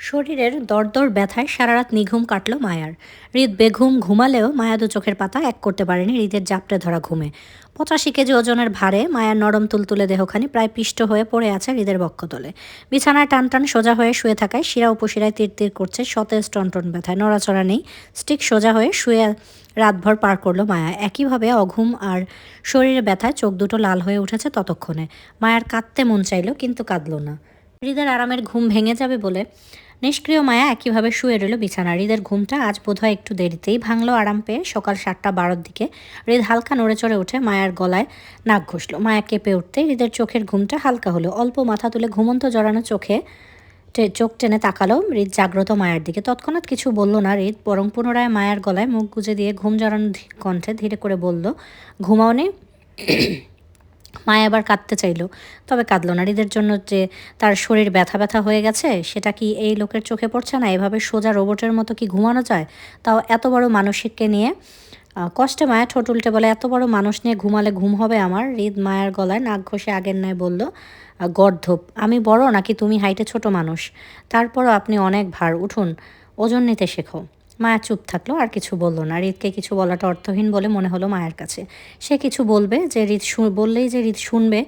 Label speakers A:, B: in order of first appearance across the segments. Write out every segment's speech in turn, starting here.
A: শরীরের দরদর ব্যথায় সারা রাত নিঘুম কাটল মায়ার। হৃদ বেঘুম ঘুমালেও মায়া দু চোখের পাতা এক করতে পারেনি হৃদের জাপটে ধরা ঘুমে। 85 কেজি ওজনের ভারে মায়ার নরম তুলতুলে দেহখানি প্রায় পিষ্ট হয়ে পড়ে আছে হৃদের বক্ষতলে। বিছানায় টান টান সোজা হয়ে শুয়ে থাকায় শিরা উপশিরায় তীর তীর করছে সতেজ টনটন ব্যথায়। নড়াচড়া নেই, স্টিক সোজা হয়ে শুয়ে রাতভর পার করলো মায়া। একইভাবে অঘুম আর শরীরে ব্যথায় চোখ দুটো লাল হয়ে উঠেছে ততক্ষণে। মায়ার কাঁদতে মন চাইল, কিন্তু কাঁদল না। হৃদের আরামের ঘুম ভেঙে যাবে বলে নিষ্ক্রিয় মায়া একইভাবে শুয়ে রইল বিছানা। হৃদের ঘুমটা আজ বোধহয় একটু দেরিতেই ভাঙলো। আরাম পেয়ে সকাল 7টা 12 দিকে হৃদ হালকা নড়ে চড়ে উঠে মায়ার গলায় নাক ঘষল। মায়া কেঁপে উঠতে হৃদের চোখের ঘুমটা হালকা হলো। অল্প মাথা তুলে ঘুমন্ত জড়ানো চোখে চোখ টেনে তাকালো হৃদ জাগ্রত মায়ের দিকে। তৎক্ষণাৎ কিছু বলল না হৃদ, বরং পুনরায় মায়ের গলায় মুখ গুজে দিয়ে ঘুম জড়ানো কণ্ঠে ধীরে করে বলল, ঘুমাওনি? মায়া আবার কাঁদতে চাইল, তবে কাঁদল না। হৃদের জন্য যে তার শরীর ব্যথা ব্যথা হয়ে গেছে সেটা কি এই লোকের চোখে পড়ছে না? এভাবে সোজা রোবটের মতো কি ঘুমানো যায়? তাও এত বড় মানসিককে নিয়ে। কষ্টে মায়া ঠোঁট উল্টে বলে, এত বড় মানুষ নিয়ে ঘুমালে ঘুম হবে আমার? হৃদ মায়ের গলায় নাক ঘষে আগের ন্যায় বলল, গর্ধপ, আমি বড় নাকি তুমি হাইটে ছোট মানুষ? তারপরও আপনি অনেক ভার, উঠুন, ওজন নিতে শেখো। মায়া চুপ থাকলো, আর কিছু বলল না। হৃদকে কিছু বলাটা অর্থহীন বলে মনে হলো মায়ের কাছে। সে কিছু বলবে যে হৃদ বললেই যে হৃদ শুনবে,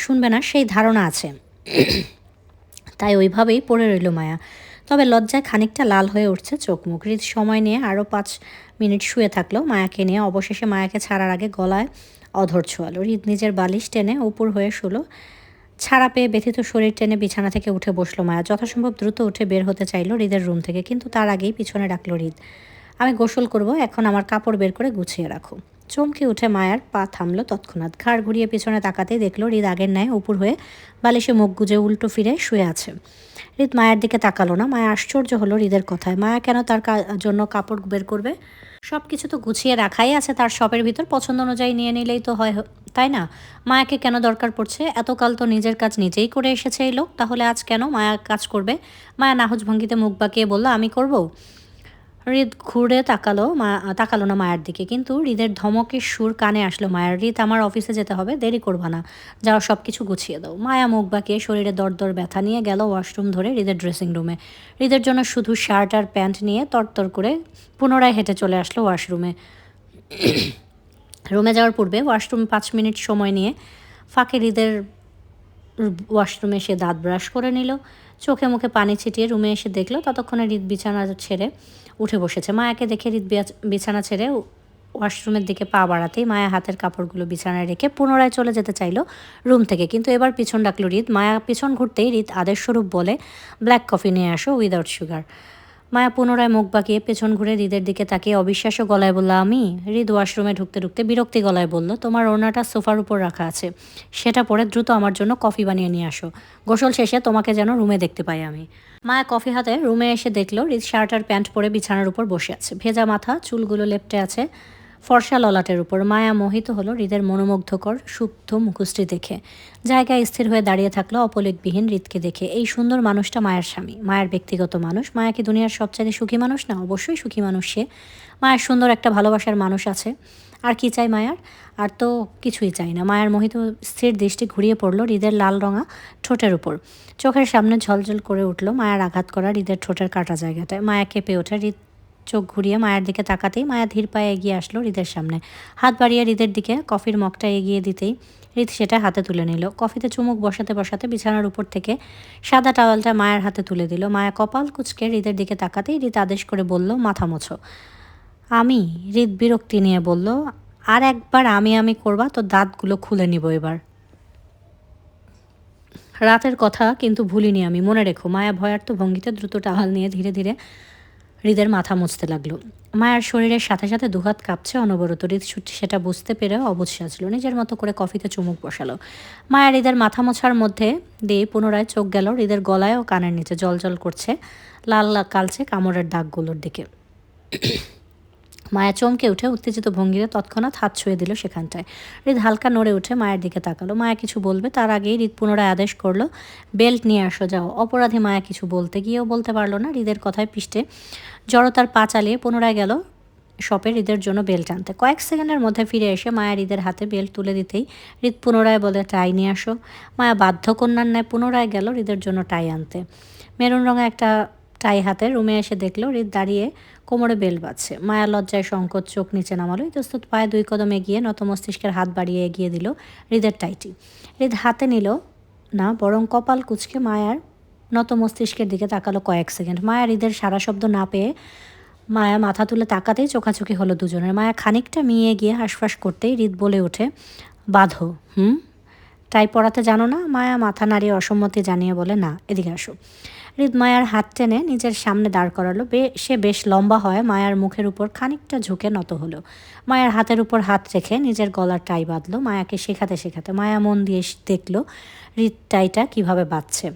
A: শুনবে না সেই ধারণা আছে। তাই ওইভাবেই পড়ে রইল মায়া। তবে লজ্জায় খানিকটা লাল হয়ে উঠছে চোখ মুখ। হৃদ সময় নিয়ে আরও 5 মিনিট শুয়ে থাকলো মায়াকে নিয়ে। অবশেষে মায়াকে ছাড়ার আগে গলায় অধর ছোঁয়ালো। হৃদ নিজের বালিশ টেনে উপর হয়ে শুলো। ছাড়া পেয়ে ব্যথিত শরীর টেনে বিছানা থেকে উঠে বসলো মায়া। যথাসম্ভব দ্রুত উঠে বের হতে চাইলো হৃদের রুম থেকে, কিন্তু তার আগেই পিছনে ডাকলো হৃদ, আমি গোসল করব, এখন আমার কাপড় বের করে গুছিয়ে রাখো। চমকে উঠে মায়ার পা থামলো তৎক্ষণাৎ। ঘাড় ঘুরিয়ে পিছনে তাকাতেই দেখলো হৃদ আগের ন্যায় উপর হয়ে বালিশে মুখ গুজে উল্টো ফিরে শুয়ে আছে। হৃদ মায়ের দিকে তাকালো না। মায়া আশ্চর্য হলো হৃদের কথায়। মায়া কেন তার জন্য কাপড় বের করবে? সব কিছু তো গুছিয়ে রাখাই আছে তার শপের ভিতর, পছন্দ অনুযায়ী নিয়ে নিলেই তো হয়, তাই না? মায়াকে কেন দরকার পড়ছে? এতকাল তো নিজের কাজ নিজেই করে এসেছে এই লোক, তাহলে আজ কেন মায়া কাজ করবে? মায়া নাহজ ভঙ্গিতে মুখ বাঁকিয়ে বলল, আমি করব। হৃদ ঘুরে তাকালো না মায়ের দিকে, কিন্তু হৃদের ধমকের সুর কানে আসলো মায়ের। হৃদ, আমার অফিসে যেতে হবে, দেরি করবা না, যাও সব কিছু গুছিয়ে দাও। মায়া মুখ বাঁকিয়ে শরীরে দরদর ব্যথা নিয়ে গেল ওয়াশরুম ধরে হৃদের ড্রেসিং রুমে। হৃদের জন্য শুধু শার্ট আর প্যান্ট নিয়ে তরতর করে পুনরায় হেঁটে চলে আসলো ওয়াশরুমে। রুমে যাওয়ার পূর্বে ওয়াশরুম 5 মিনিট সময় নিয়ে ফাঁকে হৃদের ওয়াশরুমে এসে দাঁত ব্রাশ করে নিল। চোখে মুখে পানি ছিটিয়ে রুমে এসে দেখলো ততক্ষণে হৃদ বিছানা ছেড়ে উঠে বসেছে। মায়াকে দেখে হৃদ বিছানা ছেড়ে ওয়াশরুমের দিকে পা বাড়াতেই মায়া হাতের কাপড়গুলো বিছানায় রেখে পুনরায় চলে যেতে চাইলো রুম থেকে, কিন্তু এবার পিছন ডাকলো হৃদ। মায়া পিছন ঘুরতেই হৃদ আদেশস্বরূপ বলে, ব্ল্যাক কফি নিয়ে আসো উইদাউট সুগার। মায়া পুনরায় মুখ বাঁকিয়ে পেছন ঘুরে হৃদের দিকে তাকিয়ে অবিশ্বাস্য গলায় বলল, আমি? হৃদ ওয়াশরুমে ঢুকতে ঢুকতে বিরক্তি গলায় বলল, তোমার ওড়নাটা সোফার উপর রাখা আছে, সেটা পরে দ্রুত আমার জন্য কফি বানিয়ে নিয়ে আসো। গোসল শেষে তোমাকে যেন রুমে দেখতে পাই আমি। মায়া কফি হাতে রুমে এসে দেখলো হৃদ শার্ট আর প্যান্ট পরে বিছানার উপর বসে আছে। ভেজা মাথা, চুলগুলো লেপ্টে আছে ফর্সা ললাটের উপর। মায়া মোহিত হলো হৃদের মনোমুগ্ধকর সুপ্ত মুখশ্রী দেখে। জায়গায় স্থির হয়ে দাঁড়িয়ে থাকলো অপলিকবিহীন হৃদকে দেখে। এই সুন্দর মানুষটা মায়ের স্বামী, মায়ের ব্যক্তিগত মানুষ। মায়া কি দুনিয়ার সবচাইতে সুখী মানুষ না? অবশ্যই সুখী মানুষ সে। মায়ের সুন্দর একটা ভালোবাসার মানুষ আছে। আর কি চাই মায়ার? আর তো কিছুই চাই না। মায়ের মোহিত স্থির দৃষ্টি ঘুরিয়ে পড়লো হৃদের লাল রঙা ঠোঁটের উপর। চোখের সামনে ঝলঝল করে উঠলো মায়ার আঘাত করা হৃদের ঠোঁটের কাটা জায়গাটায়। মায়া কেঁপে ওঠে। হৃদ চোখ ঘুরিয়ে মায়ের দিকে তাকাতেই মায়া ধীর পায়ে এগিয়ে আসলো হৃদের সামনে। হাত বাড়িয়ে হৃদের দিকে কফির মগটা এগিয়ে দিতেই হৃদ সেটা হাতে তুলে নিল। কফিতে চুমুক বসাতে বসাতে বিছানার উপর থেকে সাদা টাওয়ালটা মায়ের হাতে তুলে দিল। মায়া কপাল কুঁচকে হৃদের দিকে তাকাতেই হৃদ আদেশ করে বলল, মাথা মোছো। আমি? হৃদ বিরক্তি নিয়ে বলল, আর একবার আমি করবা তো দাঁতগুলো খুলে নিব এবার। রাতের কথা কিন্তু ভুলিনি আমি, মনে রেখো। মায়া ভয়ার্থ ভঙ্গিতে দ্রুত টাওয়াল নিয়ে ধীরে ধীরে হৃদের মাথা মুছতে লাগলো। মায়ার শরীরের সাথে সাথে দুহাত কাঁপছে অনবরত। হৃদ সেটা বুঝতে পেরে অবুঝ সাজলো। নিজের মতো করে কফিতে চুমুক বসালো। মায়া হৃদের মাথা মোছার মধ্যে দিয়ে পুনরায় চোখ গেল হৃদের গলায় ও কানের নিচে। জল জল করছে লাল কালচে কামড়ের দাগগুলোর দিকে। মায়া চমকে উঠে উত্তেজিত ভঙ্গিতে তৎক্ষণাৎ হাত ছুঁয়ে দিল সেখানটায়। হৃদ হালকা নড়ে উঠে মায়ের দিকে তাকালো। মায়া কিছু বলবে তার আগেই হৃদ পুনরায় আদেশ করলো, বেল্ট নিয়ে আসো, যাও। অপরাধী মায়া কিছু বলতে গিয়েও বলতে পারলো না। হৃদের কথায় পিষ্টে জড়তার পা চালিয়ে পুনরায় গেল শপে হৃদের জন্য বেল্ট আনতে। কয়েক সেকেন্ডের মধ্যে ফিরে এসে মায়া হৃদের হাতে বেল্ট তুলে দিতেই হৃদ পুনরায় বলে, টাই নিয়ে আসো। মায়া বাধ্য কন্যার ন্যায় পুনরায় গেল হৃদের জন্য টাই আনতে। মেরুন রঙে একটা টাই হাতে রুমে এসে দেখলো হৃদ দাঁড়িয়ে কোমরে বেল বাজছে। মায়া লজ্জায় সংকোচ চোখ নিচে নামালো। ইতস্তত পায়ে 2 কদম এগিয়ে নত মস্তিষ্কের হাত বাড়িয়ে এগিয়ে দিল হৃদের টাইটি। হৃদ হাতে নিল না, বরং কপাল কুঁচকে মায়ার নত মস্তিষ্কের দিকে তাকালো কয়েক সেকেন্ড। মায়া হৃদের সারা শব্দ না পেয়ে মায়া মাথা তুলে তাকাতেই চোখাচোখি হলো দুজনের। মায়া খানিকটা মিয়ে গিয়ে হাঁসফাঁস করতেই হৃদ বলে ওঠে, বাঁধো। টাই পরাতে জানো না? মায়া মাথা নাড়িয়ে অসম্মতি জানিয়ে বলে, না। এদিকে আসো। হৃদ মায়ার হাত টেনে নিজের সামনে দাঁড় করালো। সে বেশ লম্বা হয়। মায়ার মুখের উপর খানিকটা ঝুঁকে নত হলো। মায়ার হাতের উপর হাত রেখে নিজের গলার টাই বাঁধলো মায়াকে শেখাতে শেখাতে। মায়া মন দিয়ে দেখলো হৃদ টাইটা কীভাবে বাঁধছে।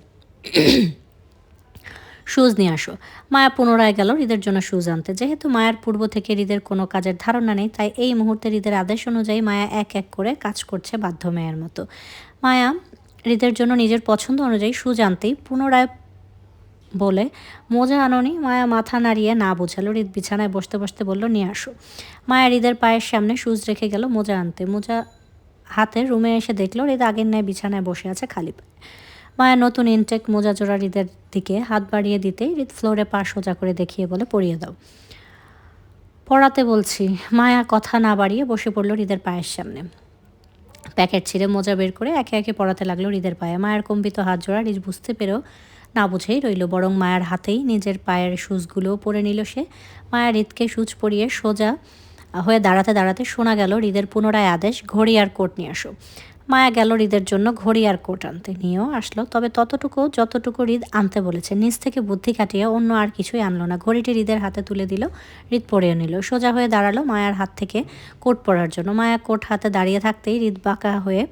A: শুজ নিয়ে আসো। মায়া পুনরায় গেল হৃদের জন্য শুজ আনতে। যেহেতু মায়ার পূর্ব থেকে হৃদের কোনো কাজের ধারণা নেই, তাই এই মুহূর্তে হৃদের আদেশ অনুযায়ী মায়া এক এক করে কাজ করছে বাধ্য মেয়ের মতো। মায়া হৃদের জন্য নিজের পছন্দ অনুযায়ী শুজ আনতেই পুনরায় বলে, মোজা আনোনি? মায়া মাথা নাড়িয়ে না বোঝালো। হৃদ বিছানায় বসতে বসতে বলল, নিয়ে আসো। মায়া হৃদের পায়ের সামনে শুজ রেখে গেল মোজা আনতে। মোজা হাতে রুমে এসে দেখলো হৃদ আগের ন্যায় বিছানায় বসে আছে খালি পায়ে। মায়া নতুন ইনটেক মোজা জোড়া হৃদের দিকে হাত বাড়িয়ে দিতেই হৃদ ফ্লোরে পা সোজা করে দেখিয়ে বলে, পরিয়ে দাও। পড়াতে বলছি। মায়া কথা না বাড়িয়ে বসে পড়ল হৃদের পায়ের সামনে। প্যাকেট ছিঁড়ে মোজা বের করে একে একে পড়াতে লাগলো হৃদের পায়ে। মায়ের কম্পিত হাত জোড়া হৃদ বুঝতে পেরেও না বুঝেই রইল, বরং মায়ের হাতেই নিজের পায়ের শুজগুলোও পরে নিল সে। মায়া হৃদকে শুজ পরিয়ে সোজা হয়ে দাঁড়াতে দাঁড়াতে শোনা গেল হৃদের পুনরায় আদেশ, ঘড়ি আর কোট নিয়ে আসো। মায়া গেল হৃদের জন্য ঘড়ি আর কোট আনতে। নিয়েও আসলো, তবে ততটুকু যতটুকু হৃদ আনতে বলেছে। নিজ থেকে বুদ্ধি কাটিয়ে অন্য আর কিছুই আনলো না। ঘড়িটি হৃদের হাতে তুলে দিল, হৃদ পরেও নিল। সোজা হয়ে দাঁড়ালো মায়ার হাত থেকে কোট পরার জন্য। মায়া কোট হাতে দাঁড়িয়ে থাকতেই হৃদ বাঁকা হয়ে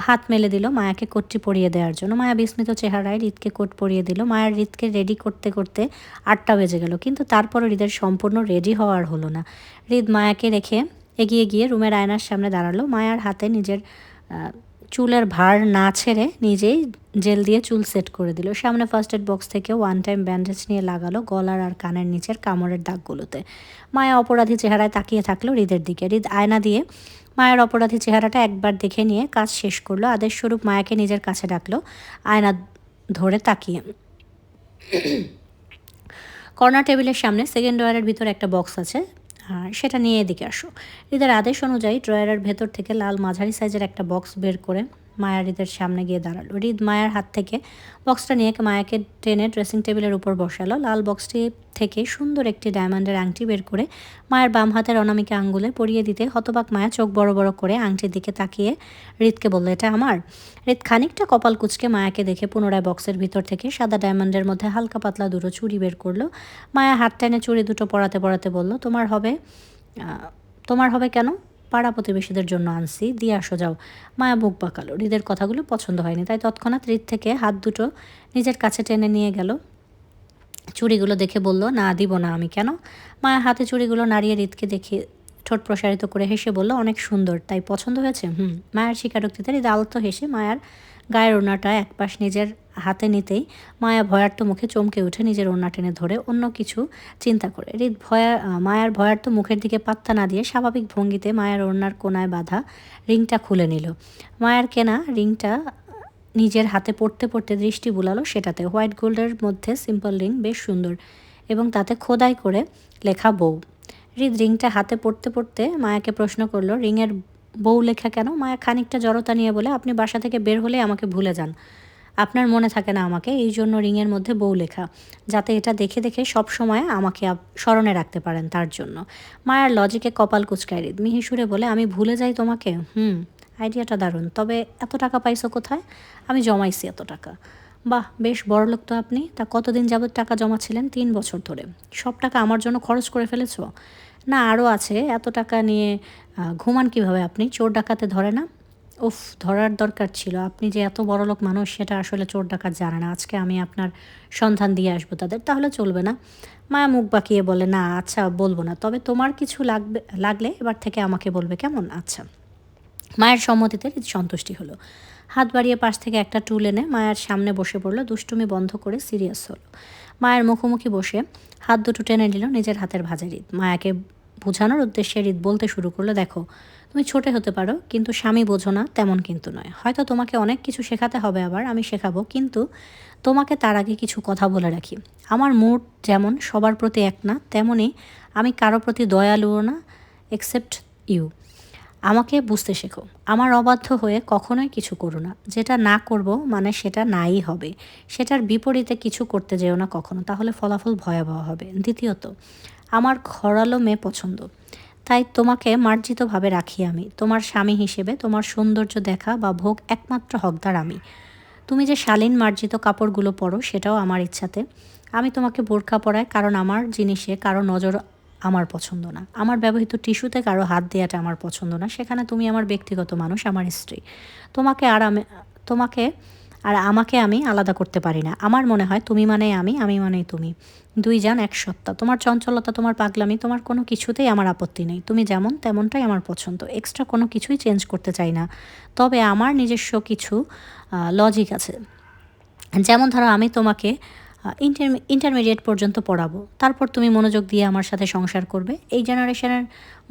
A: হাত মেলে দিল মায়াকে কোটটি পরিয়ে দেওয়ার জন্য। মায়া বিস্মিত চেহারায় হৃদকে কোট পরিয়ে দিল। মায়ার হৃদকে রেডি করতে করতে 8টা বেজে গেল, কিন্তু তারপরও হৃদের সম্পূর্ণ রেডি হওয়ার হলো না। হৃদ মায়াকে রেখে এগিয়ে গিয়ে রুমের আয়নার সামনে দাঁড়ালো। মায়ার হাতে নিজের চুলের ভার না ছেড়ে নিজেই জেল দিয়ে চুল সেট করে দিল। সামনে ফার্স্ট এড বক্স থেকে ওয়ান টাইম ব্যান্ডেজ নিয়ে লাগালো গলার আর কানের নিচের কামড়ের দাগগুলোতে। মায়া অপরাধী চেহারায় তাকিয়ে থাকলো হৃদের দিকে। হৃদ আয়না দিয়ে মায়ের অপরাধী চেহারাটা একবার দেখে নিয়ে কাজ শেষ করলো। আদেশস্বরূপ মায়াকে নিজের কাছে ডাকলো আয়না ধরে তাকিয়ে। কর্নার টেবিলের সামনে সেকেন্ড ড্রয়ারের ভিতর একটা বক্স আছে, সেটা নিয়ে এদিকে আসো। হৃদের আদেশ অনুযায়ী ড্রয়ারের ভেতর থেকে লাল মাঝারি সাইজের একটা বক্স বের করে মায়া হৃদের সামনে গিয়ে দাঁড়ালো। হৃদ মায়ের হাত থেকে বক্সটা নিয়ে মায়াকে টেনে ড্রেসিং টেবিলের উপর বসালো। লাল বক্সটি থেকে সুন্দর একটি ডায়মন্ডের আংটি বের করে মায়ের বাম হাতের অনামিকা আঙ্গুলে পরিয়ে দিতে হতবাক মায়া চোখ বড় বড় করে আংটির দিকে তাকিয়ে হৃদকে বলল, এটা আমার? হৃদ খানিকটা কপাল কুঁচকে মায়াকে দেখে পুনরায় বক্সের ভিতর থেকে সাদা ডায়মন্ডের মধ্যে হালকা পাতলা দুটো চুড়ি বের করলো। মায়া হাত টেনে চুড়ি দুটো পরাতে পরাতে বলল, তোমার হবে কেন? পাড়া প্রতিবেশীদের জন্য আনছি, দিয়ে আসো যাও। মায়া বুক বাঁকালো। হৃদের কথাগুলো পছন্দ হয়নি, তাই তৎক্ষণাৎ হৃদ থেকে হাত দুটো নিজের কাছে টেনে নিয়ে গেল। চুড়িগুলো দেখে বলল, না দিব না আমি। কেন? মায়া হাতে চুড়িগুলো নাড়িয়ে হৃদকে দেখে ঠোঁট প্রসারিত করে হেসে বলল, অনেক সুন্দর, তাই পছন্দ হয়েছে? মায়ের স্বীকারোক্তিতে হৃদ আলতো হেসে মায়ার গায়ের ওড়নাটা একপাশ নিজের হাতে নিতেই মায়া ভয়ার্ত মুখে চমকে উঠে নিজের ওড়না টেনে ধরে অন্য কিছু চিন্তা করে। হৃদ মায়ার ভয়ার্ত মুখের দিকে পাত্তা না দিয়ে স্বাভাবিক ভঙ্গিতে মায়ের ওড়নার কোনায় বাঁধা রিংটা খুলে নিল। মায়ের কেনা রিংটা নিজের হাতে পড়তে পড়তে দৃষ্টি বুলালো সেটাতে। হোয়াইট গোল্ডের মধ্যে সিম্পল রিং, বেশ সুন্দর, এবং তাতে খোদাই করে লেখা বউ। হৃদ রিংটা হাতে পড়তে পড়তে মায়াকে প্রশ্ন করলো, রিংয়ের বউ লেখা কেন? মায়া খানিকটা জড়তা নিয়ে বলে, আপনি বাসা থেকে বের হলে আমাকে ভুলে যান, আপনার মনে থাকে না আমাকে, এই জন্য রিংয়ের মধ্যে বউ লেখা, যাতে এটা দেখে দেখে সব সময় আমাকে স্মরণে রাখতে পারেন, তার জন্য। মায়ার লজিকে কপাল কুচকায় হৃদ মিহি সুরে বলে, আমি ভুলে যাই তোমাকে? আইডিয়াটা দারুণ, তবে এত টাকা পাইছো কোথায়? আমি জমাইছি এত টাকা। বাহ, বেশ বড়লোক তো আপনি। তা কতদিন যাবত টাকা জমাচ্ছিলেন? 3 বছর ধরে। সব টাকা আমার জন্য খরচ করে ফেলেছো? না, আরও আছে। এত টাকা নিয়ে ঘুমান কিভাবে আপনি? চোর ডাকাতে ধরে না? উফ, ধরার দরকার ছিল। আপনি যে এত বড়লোক মানুষ সেটা আসলে চোর ডাকাত জানে না। আজকে আমি আপনার সন্ধান দিয়ে আসবো তাদের। তাহলে চলবে না? মায়া মুখ বাঁকিয়ে বলে, না আচ্ছা বলবো না, তবে তোমার কিছু লাগলে এবার থেকে আমাকে বলবে, কেমন? আচ্ছা। মায়ের সম্মতিতে সন্তুষ্টি হলো। হাত বাড়িয়ে পাশ থেকে একটা টুল এনে মায়ের সামনে বসে পড়লো। দুষ্টুমি বন্ধ করে সিরিয়াস হলো। মায়ের মুখোমুখি বসে হাত দুটো টেনে নিল নিজের হাতের ভাঁজে হৃদ। মায়াকে বোঝানোর উদ্দেশ্যে হৃদ বলতে শুরু করলো, দেখো তুমি ছোটে হতে পারো, কিন্তু স্বামী বোঝো না তেমন কিন্তু নয়। হয়তো তোমাকে অনেক কিছু শেখাতে হবে, আবার আমি শেখাবো, কিন্তু তোমাকে তার আগে কিছু কথা বলে রাখি। আমার মুড যেমন সবার প্রতি এক না, তেমনই আমি কারো প্রতি দয়ালুও না, এক্সেপ্ট ইউ। আমাকে বুঝতে শেখো। আমার অবাধ্য হয়ে কখনোই কিছু করো না। যেটা না করব মানে সেটা নাই হবে। সেটার বিপরীতে কিছু করতে যেও না কখনো, তাহলে ফলাফল ভয়াবহ হবে। দ্বিতীয়ত, আমার ঘরালো মেয়ে পছন্দ, তাই তোমাকে মার্জিতভাবে রাখি আমি। তোমার স্বামী হিসেবে তোমার সৌন্দর্য দেখা বা ভোগ একমাত্র হকদার আমি। তুমি যে শালীন মার্জিত কাপড়গুলো পরো সেটাও আমার ইচ্ছাতে। আমি তোমাকে বোরখা পরাই কারণ আমার জিনিসে কারো নজর আমার পছন্দ না। আমার ব্যবহৃত টিস্যুতে কারো হাত দেওয়াটা আমার পছন্দ না। সেখানে তুমি আমার ব্যক্তিগত মানুষ, আমার স্ত্রী। তোমাকে আর আমি তোমাকে আর আমাকে আমি আলাদা করতে পারি না। আমার মনে হয় তুমি মানে আমি, আমি মানেই তুমি। দুই যান এক সত্তা। তোমার চঞ্চলতা, তোমার পাগলামি, তোমার কোনো কিছুতেই আমার আপত্তি নেই। তুমি যেমন তেমনটাই আমার পছন্দ। এক্সট্রা কোনো কিছুই চেঞ্জ করতে চাই না। তবে আমার নিজস্ব কিছু লজিক আছে। যেমন ধরো, আমি তোমাকে ইন্টারমিডিয়েট পর্যন্ত পড়াবো, তারপর তুমি মনোযোগ দিয়ে আমার সাথে সংসার করবে। এই জেনারেশনের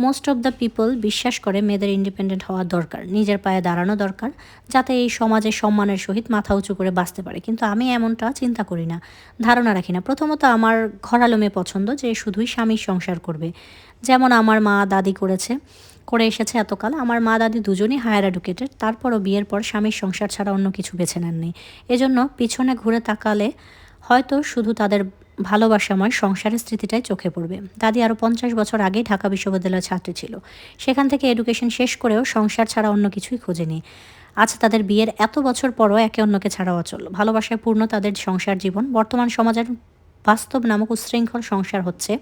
A: মোস্ট অফ দ্য পিপল বিশ্বাস করে মেয়েদের ইন্ডিপেন্ডেন্ট হওয়া দরকার, নিজের পায়ে দাঁড়ানো দরকার, যাতে এই সমাজে সম্মানের সহিত মাথা উঁচু করে বাঁচতে পারে। কিন্তু আমি এমনটা চিন্তা করি না, ধারণা রাখি না। প্রথমত, আমার ঘরালো মেয়ে পছন্দ যে শুধুই স্বামীর সংসার করবে, যেমন আমার মা দাদি করে এসেছে এতকাল। আমার মা দাদি দুজনই হায়ার এডুকেটেড, তারপরও বিয়ের পর স্বামীর সংসার ছাড়া অন্য কিছু বেছে নেননি। এজন্য পিছনে ঘুরে তাকালে হয়তো শুধু তাদের ভালোবাসাময় সংসারের স্মৃতিটাই চোখে পড়বে। দাদি আরও 50 বছর আগেই ঢাকা বিশ্ববিদ্যালয়ের ছাত্রী ছিল। সেখান থেকে এডুকেশন শেষ করেও সংসার ছাড়া অন্য কিছুই খোঁজেনি। আজ তাদের বিয়ের এত বছর পরও একে অন্যকে ছাড়া অচল, ভালোবাসায় পূর্ণ তাদের সংসার জীবন। বর্তমান সমাজের বাস্তব নামক উচ্ছৃঙ্খল সংসার হচ্ছে,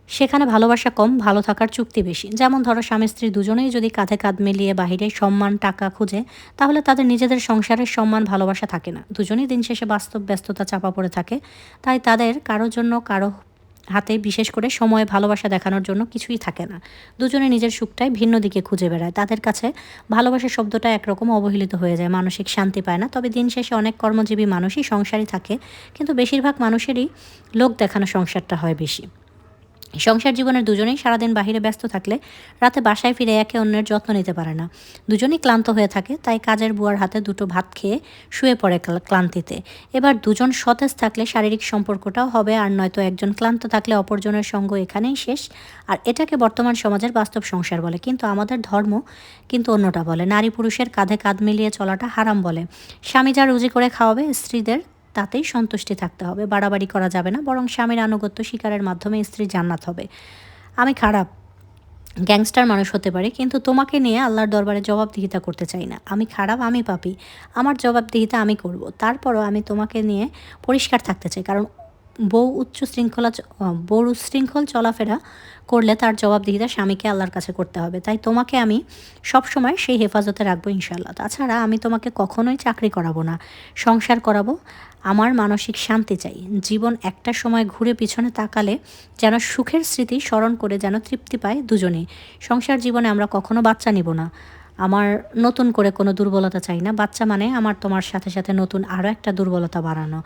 A: সেখানে ভালোবাসা কম, ভালো থাকার চুক্তি বেশি। যেমন ধরো, স্বামী স্ত্রী দুজনেই যদি কাঁধে কাঁধ মিলিয়ে বাহিরে সম্মান টাকা খুঁজে, তাহলে তাদের নিজেদের সংসারের সম্মান ভালোবাসা থাকে না। দুজনেই দিন শেষে বাস্তব ব্যস্ততা চাপা পড়ে থাকে। তাই তাদের কারোর জন্য কারো হাতে বিশেষ করে সময় ভালোবাসা দেখানোর জন্য কিছুই থাকে না। দুজনে নিজের সুখটাই ভিন্ন দিকে খুঁজে বেড়ায়। তাদের কাছে ভালোবাসা শব্দটা একরকম অবহেলিত হয়ে যায়, মানসিক শান্তি পায় না। তবে দিন শেষে অনেক কর্মজীবী মানুষই সংসারই থাকে, কিন্তু বেশিরভাগ মানুষেরই লোক দেখানো সংসারটা হয় বেশি। সংসার জীবনের দুজনেই সারাদিন বাহিরে ব্যস্ত থাকলে রাতে বাসায় ফিরে একে অন্যের যত্ন নিতে পারে না। দুজনেই ক্লান্ত হয়ে থাকে, তাই কাজের বুয়ার হাতে দুটো ভাত খেয়ে শুয়ে পড়ে ক্লান্তিতে। এবার দুজন সতেজ থাকলে শারীরিক সম্পর্কটাও হবে, আর নয়তো একজন ক্লান্ত থাকলে অপরজনের সঙ্গ এখানেই শেষ। আর এটাকে বর্তমান সমাজের বাস্তব সংসার বলে, কিন্তু আমাদের ধর্ম কিন্তু অন্যটা বলে। নারী পুরুষের কাঁধে কাঁধ মিলিয়ে চলাটা হারাম বলে। স্বামী যা রুজি করে খাওয়াবে স্ত্রীদের তাতেই সন্তুষ্টি থাকতে হবে, বাড়াবাড়ি করা যাবে না। বরং স্বামীর আনুগত্য স্বীকারের মাধ্যমে স্ত্রীর জান্নাত হবে। আমি খারাপ গ্যাংস্টার মানুষ হতে পারি, কিন্তু তোমাকে নিয়ে আল্লাহর দরবারে জবাবদিহিতা করতে চাই না। আমি খারাপ, আমি পাপী, আমার জবাবদিহিতা আমি করব। তারপরও আমি তোমাকে নিয়ে পরিষ্কার থাকতে চাই, কারণ বউ উচ্ছৃঙ্খল চলাফেরা করলে তার জবাবদিহিতা স্বামীকে আল্লাহর কাছে করতে হবে। তাই তোমাকে আমি সবসময় সেই হেফাজতে রাখবো ইনশাল্লাহ। তাছাড়া আমি তোমাকে কখনোই চাকরি করাবো না, সংসার করাবো। আমার মানসিক শান্তি চাই। জীবন একটা সময় ঘুরে পিছনে তাকালে যেন সুখের স্মৃতি স্মরণ করে যেন তৃপ্তি পায় দুজনেই। সংসার জীবনে আমরা কখনো বাচ্চা নিব না। আমার নতুন করে কোনো দুর্বলতা চাই না। বাচ্চা মানে আমার তোমার সাথে সাথে নতুন আরও একটা দুর্বলতা বাড়ানো।